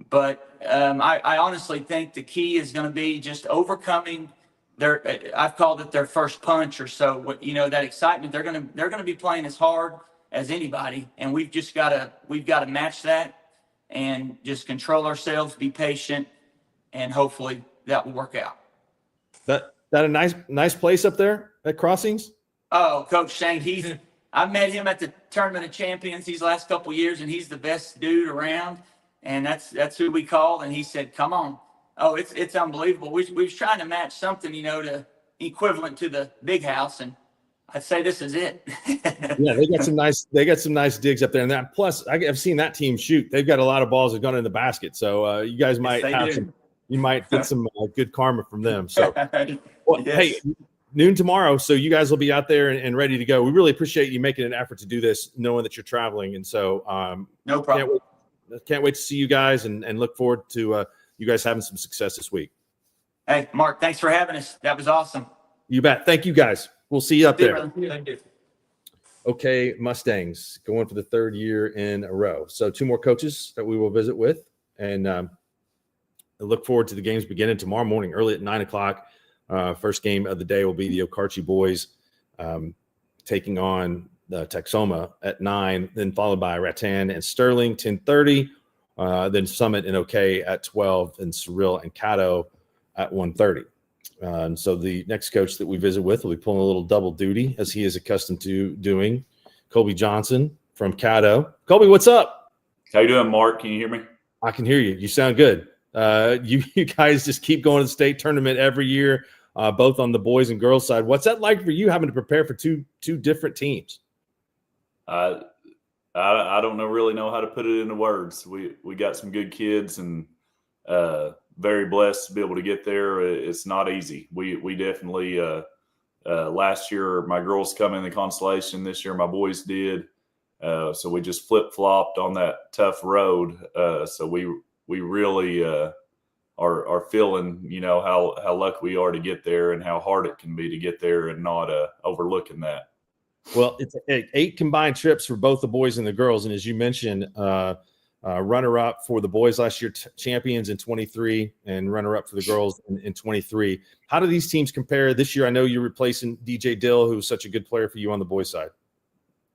But I honestly think the key is going to be just overcoming I've called it their first punch or so. That excitement. They're going to be playing as hard as anybody, and we've got to match that and just control ourselves, be patient, and hopefully that will work out. That a nice place up there at Crossings? Oh, Coach Shane, I've met him at the Tournament of Champions these last couple of years, and he's the best dude around. And that's who we called, and he said, "Come on." Oh, it's unbelievable. We was trying to match something, to equivalent to the big house, and I'd say this is it. Yeah, they got some nice digs up there, and that plus I've seen that team shoot. They've got a lot of balls that gone in the basket, so you guys might get some good karma from them. So, well, yes. Hey, noon tomorrow, so you guys will be out there and ready to go. We really appreciate you making an effort to do this, knowing that you're traveling, and so no problem. Can't wait to see you guys and look forward to you guys having some success this week. Hey, Mark, thanks for having us. That was awesome. You bet. Thank you, guys. We'll see you up there. Thank you. Okay, Mustangs going for the third year in a row. So 2 more coaches that we will visit with, and I look forward to the games beginning tomorrow morning, early at 9:00. First game of the day will be the Okarche boys taking on the Texoma at 9, then followed by Rattan and Sterling 10:30, then Summit and OK at 12, and Cyril and Caddo at 1:30. And so the next coach that we visit with will be pulling a little double duty, as he is accustomed to doing. Colby Johnson from Caddo. Colby, what's up? How you doing, Mark? Can you hear me? I can hear you. You sound good. You guys just keep going to the state tournament every year, both on the boys and girls side. What's that like for you, having to prepare for two different teams? I don't really know how to put it into words. We got some good kids, and very blessed to be able to get there. It's not easy. We definitely last year my girls come in the constellation. This year my boys did. So we just flip-flopped on that tough road. So we really are feeling, how lucky we are to get there, and how hard it can be to get there, and not overlooking that. Well, it's 8 combined trips for both the boys and the girls. And as you mentioned, runner-up for the boys last year, champions in 23, and runner-up for the girls in 23. How do these teams compare this year? I know you're replacing DJ Dill, who's such a good player for you on the boys' side.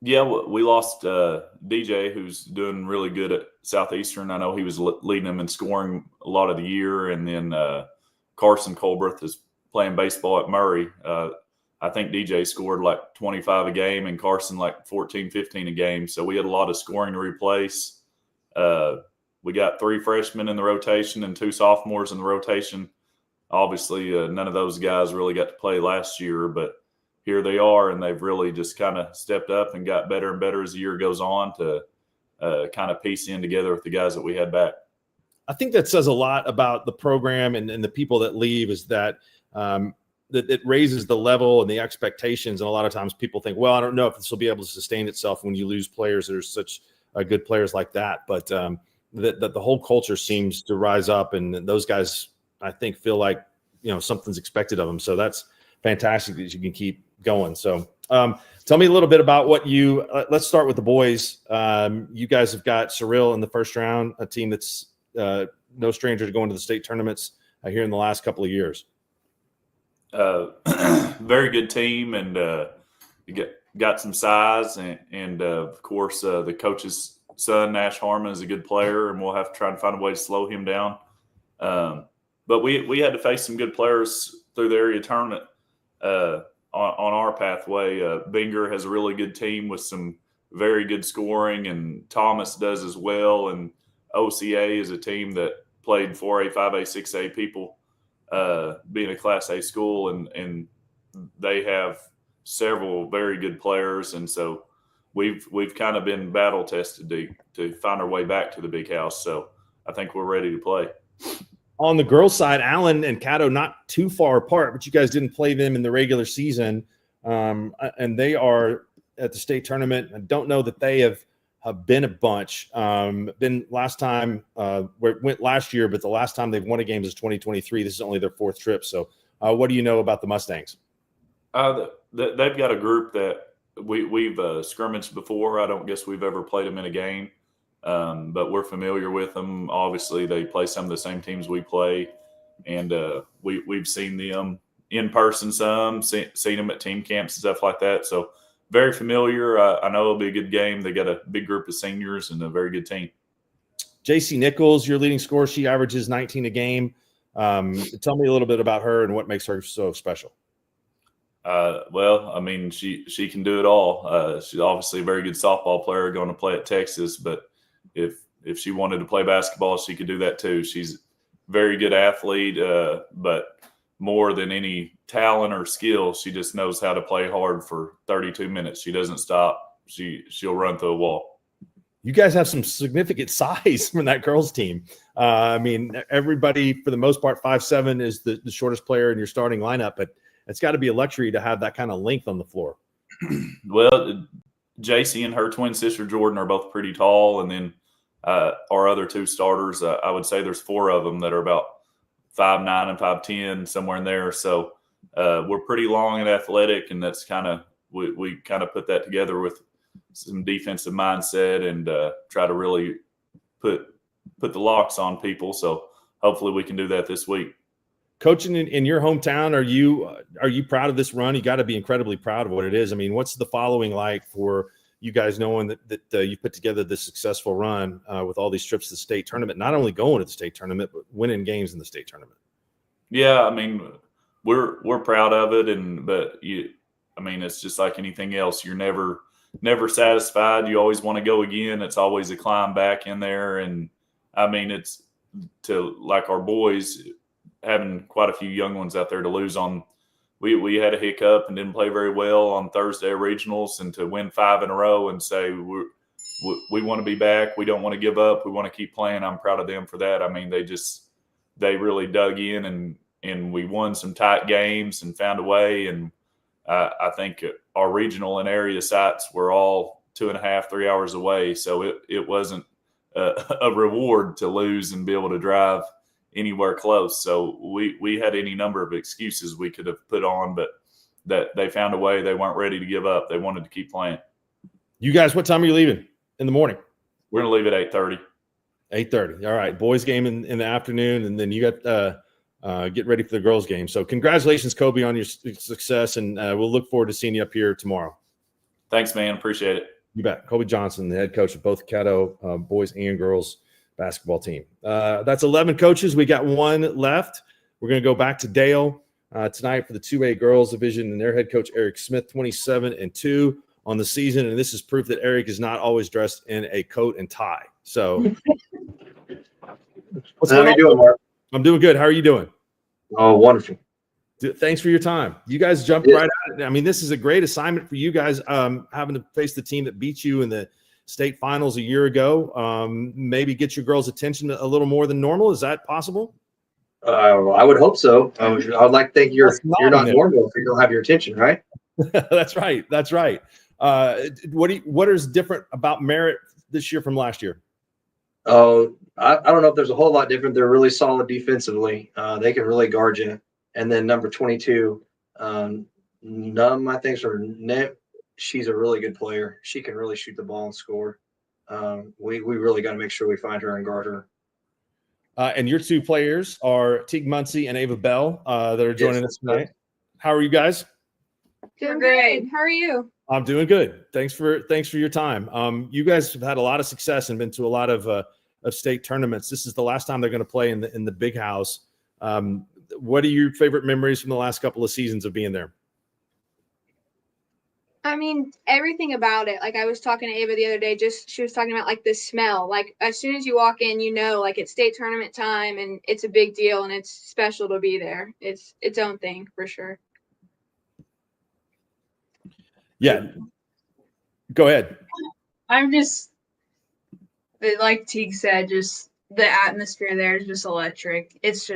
Yeah, we lost DJ, who's doing really good at Southeastern. I know he was leading them in scoring a lot of the year. And then Carson Colbreth is playing baseball at Murray. I think DJ scored like 25 a game, and Carson like 14, 15 a game. So we had a lot of scoring to replace. We got 3 freshmen in the rotation and 2 sophomores in the rotation. Obviously, none of those guys really got to play last year, but here they are, and they've really just kind of stepped up and got better and better as the year goes on to kind of piece in together with the guys that we had back. I think that says a lot about the program and the people that leave, is that that it raises the level and the expectations. And a lot of times people think, well, I don't know if this will be able to sustain itself when you lose players that are such good players like that. But that the whole culture seems to rise up, and those guys, I think, feel like, something's expected of them. So that's fantastic that you can keep going. So tell me a little bit about what let's start with the boys. You guys have got Cyril in the first round, a team that's no stranger to going to the state tournaments here in the last couple of years. Very good team, and you got some size, and of course the coach's son, Nash Harmon, is a good player, and we'll have to try and find a way to slow him down. But we had to face some good players through the area tournament on our pathway. Binger has a really good team with some very good scoring, and Thomas does as well. And OCA is a team that played 4A, 5A, 6A people, being a Class A school, and they have several very good players. And so we've kind of been battle tested to find our way back to the big house. So I think we're ready to play. On the girls' side, Allen and Caddo not too far apart, but you guys didn't play them in the regular season, and they are at the state tournament. I don't know that they have been a bunch. Been last time where it went last year, but the last time they've won a game is 2023. This is only their 4th trip. So what do you know about the Mustangs? They've got a group that we've scrimmaged before. I don't guess we've ever played them in a game. But we're familiar with them. Obviously, they play some of the same teams we play, and we've seen them in person seen them at team camps and stuff like that. So very familiar. I know it'll be a good game. They got a big group of seniors and a very good team. JC Nichols, your leading scorer, she averages 19 a game. Tell me a little bit about her and what makes her so special. Well, I mean, she can do it all. She's obviously a very good softball player, going to play at Texas, but if she wanted to play basketball, she could do that too. She's a very good athlete, but more than any talent or skill, she just knows how to play hard for 32 minutes. She doesn't stop. She'll run through a wall. You guys have some significant size from that girls team. I mean, everybody for the most part, 5'7" is the shortest player in your starting lineup, but it's got to be a luxury to have that kind of length on the floor. Well, JC and her twin sister Jordan are both pretty tall, and then our other 2 starters, I would say there's 4 of them that are about 5'9" and 5'10", somewhere in there. So we're pretty long and athletic, and that's kind of we kind of put that together with some defensive mindset and try to really put the locks on people. So hopefully we can do that this week. coaching in your hometown, are you proud of this run? You got to be incredibly proud of what it is. I mean, what's the following like for you guys knowing that you put together this successful run with all these trips to the state tournament, not only going to the state tournament, but winning games in the state tournament? Yeah, I mean, we're proud of it, it's just like anything else. You're never satisfied. You always want to go again. It's always a climb back in there, and I mean, it's to like our boys having quite a few young ones out there to lose on. We had a hiccup and didn't play very well on Thursday regionals, and to win 5 in a row and say we want to be back. We don't want to give up. We want to keep playing. I'm proud of them for that. I mean, they really dug in and we won some tight games and found a way. And I think our regional and area sites were all 2.5, 3 hours away. So it wasn't a reward to lose and be able to drive anywhere close. So we had any number of excuses we could have put on, but that they found a way. They weren't ready to give up. They wanted to keep playing. You guys, what time are you leaving in the morning? We're going to leave at 8:30. 8:30. All right. Boys game in the afternoon. And then you got get ready for the girls game. So congratulations, Kobe, on your success. And we'll look forward to seeing you up here tomorrow. Thanks, man. Appreciate it. You bet. Kobe Johnson, the head coach of both Caddo boys and girls basketball team. That's 11 coaches. We got one left. We're going to go back to Dale tonight for the 2A girls division, and their head coach, Eric Smith, 27-2 on the season. And this is proof that Eric is not always dressed in a coat and tie. So how are you doing, Mark? I'm doing good. How are you doing? Oh, wonderful. Thanks for your time. You guys jumped right at it. I mean, this is a great assignment for you guys, having to face the team that beat you in the state finals a year ago. Maybe get your girls' attention a little more than normal. Is that possible? I would hope so. I would like to think you're not normal if you don't have your attention, right? That's right. That's right. What is different about Merritt this year from last year? Oh, I don't know if there's a whole lot different. They're really solid defensively. They can really guard you. And then number 22, Num, I think, or Net. She's a really good player. She can really shoot the ball and score. We really got to make sure we find her and guard her. And your two players are Teague Muncie and Ava Bell that are joining us tonight. How are you guys? Doing great. How are you? I'm doing good. Thanks for your time. You guys have had a lot of success and been to a lot of state tournaments. This is the last time they're going to play in the big house. What are your favorite memories from the last couple of seasons of being there? I mean, everything about it. Like I was talking to Ava the other day, she was talking about like the smell. Like as soon as you walk in, like it's state tournament time and it's a big deal and it's special to be there. It's its own thing for sure. Yeah. Go ahead. I'm just, like Teague said, just the atmosphere there is just electric. It's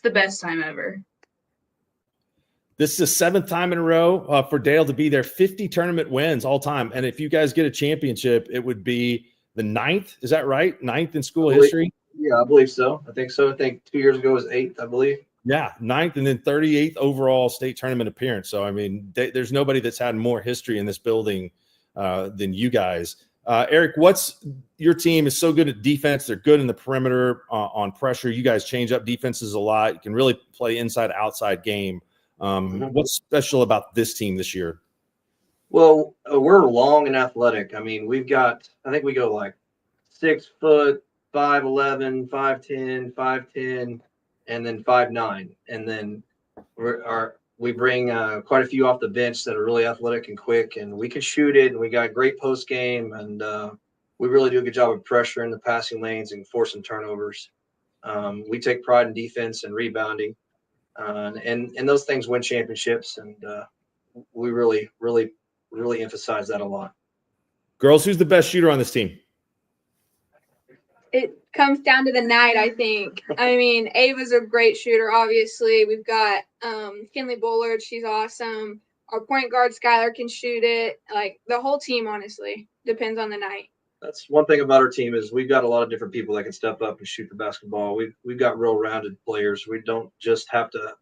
the best time ever. This is the 7th time in a row for Dale to be there. 50 tournament wins all time. And if you guys get a championship, it would be the 9th. Is that right? 9th in school history? Yeah, I believe so. I think so. I think 2 years ago was 8th, I believe. Yeah, 9th and then 38th overall state tournament appearance. So, I mean, there's nobody that's had more history in this building than you guys. Eric, your team is so good at defense. They're good in the perimeter on pressure. You guys change up defenses a lot. You can really play inside-outside game. What's special about this team this year? Well, we're long and athletic. I mean, I think we go like 6 foot, 5'11", 5'10", 5'10", and then 5'9". And then we bring quite a few off the bench that are really athletic and quick, and we can shoot it. And we got great post game, and we really do a good job of pressure in the passing lanes and forcing turnovers. We take pride in defense and rebounding. And those things win championships, and we really, really, really emphasize that a lot. Girls, who's the best shooter on this team? It comes down to the night, I think. I mean, Ava's a great shooter, obviously. We've got Kinley Bullard. She's awesome. Our point guard, Skylar, can shoot it. Like, the whole team, honestly. Depends on the night. That's one thing about our team is we've got a lot of different people that can step up and shoot the basketball. We've got real rounded players. We don't just have to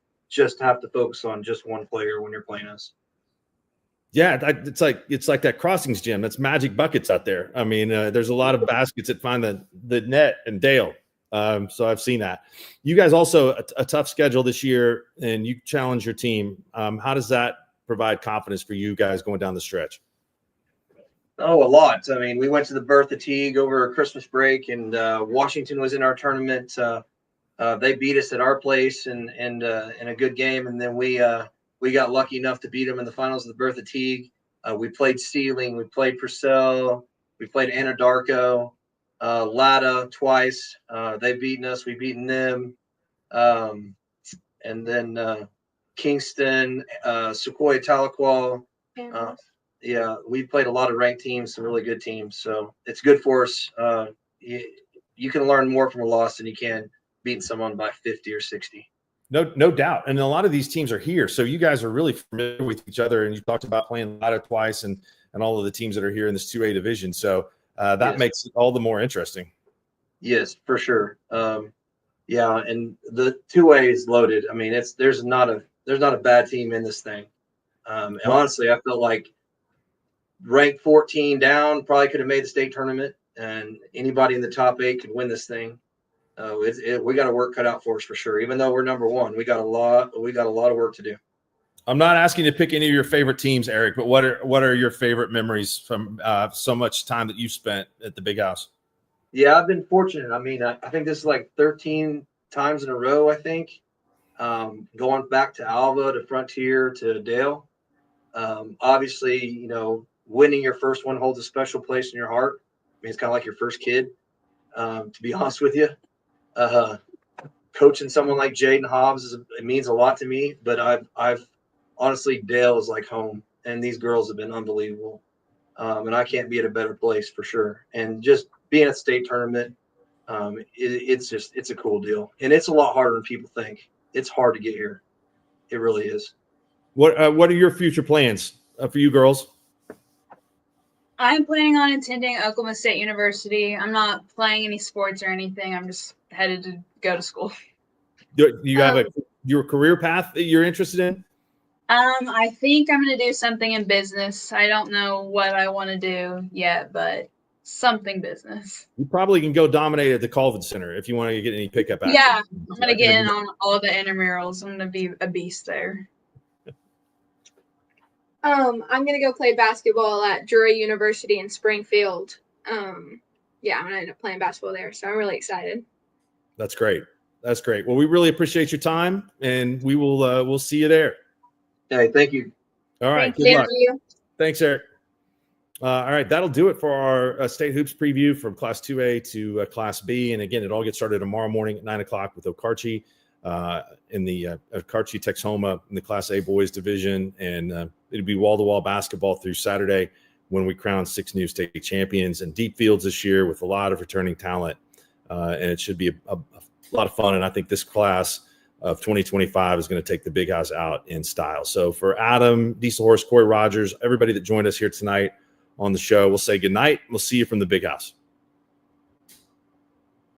focus on just one player when you're playing us. Yeah, it's like that crossings gym. That's magic buckets out there. I mean, there's a lot of baskets that find the net and Dale. So I've seen that. You guys also a tough schedule this year, and you challenge your team. How does that provide confidence for you guys going down the stretch? Oh, a lot. I mean, we went to the Bertha Teague over Christmas break, and Washington was in our tournament. They beat us at our place in a good game, and then we got lucky enough to beat them in the finals of the Bertha Teague. We played Seiling, we played Purcell, we played Anadarko, Latta twice. They've beaten us, we've beaten them, and then Kingston, Sequoia, Tahlequah. Yeah, we played a lot of ranked teams, some really good teams. So it's good for us. You can learn more from a loss than you can beating someone by 50 or 60. No doubt. And a lot of these teams are here. So you guys are really familiar with each other. And you talked about playing Latta twice and all of the teams that are here in this 2A division. So that makes it all the more interesting. Yes, for sure. Yeah, and the 2A is loaded. I mean, there's not a bad team in this thing. And honestly, I felt like ranked 14 down probably could have made the state tournament, and anybody in the top 8 could win this thing. We got a work cut out for us for sure. Even though we're number 1, we got a lot of work to do. I'm not asking you to pick any of your favorite teams, Eric, but what are your favorite memories from so much time that you've spent at the Big House? Yeah, I've been fortunate. I mean, I think this is like 13 times in a row, I think, going back to Alva, to Frontier, to Dale. Obviously, winning your first one holds a special place in your heart. I mean, it's kind of like your first kid, to be honest with you. Coaching someone like Jaden Hobbs it means a lot to me, but I've honestly, Dale is like home, and these girls have been unbelievable. And I can't be at a better place for sure. And just being at the state tournament, it's a cool deal. And it's a lot harder than people think. It's hard to get here. It really is. What are your future plans for you girls? I'm planning on attending Oklahoma State University. I'm not playing any sports or anything. I'm just headed to go to school. Do you have your career path that you're interested in? I think I'm going to do something in business. I don't know what I want to do yet, but something business. You probably can go dominate at the Colvin Center if you want to get any pickup action. Yeah, I'm going to get in on all the intramurals. I'm going to be a beast there. I'm gonna go play basketball at Drury University in Springfield. Yeah, I'm gonna end up playing basketball there, so I'm really excited. That's great. That's great. Well, we really appreciate your time, and we will we'll see you there. Hey, thank you. All right. Thank you. Thanks, Eric. All right, that'll do it for our state hoops preview from Class 2A to Class B. And again, it all gets started tomorrow morning at 9 o'clock with Okarche in the Okarche Texhoma in the Class A boys division, and it'll be wall-to-wall basketball through Saturday when we crown 6 new state champions and deep fields this year with a lot of returning talent, and it should be a lot of fun. And I think this class of 2025 is going to take the Big House out in style. So for Adam, Diesel Horse, Corey Rodgers, everybody that joined us here tonight on the show, we'll say good night. We'll see you from the Big House.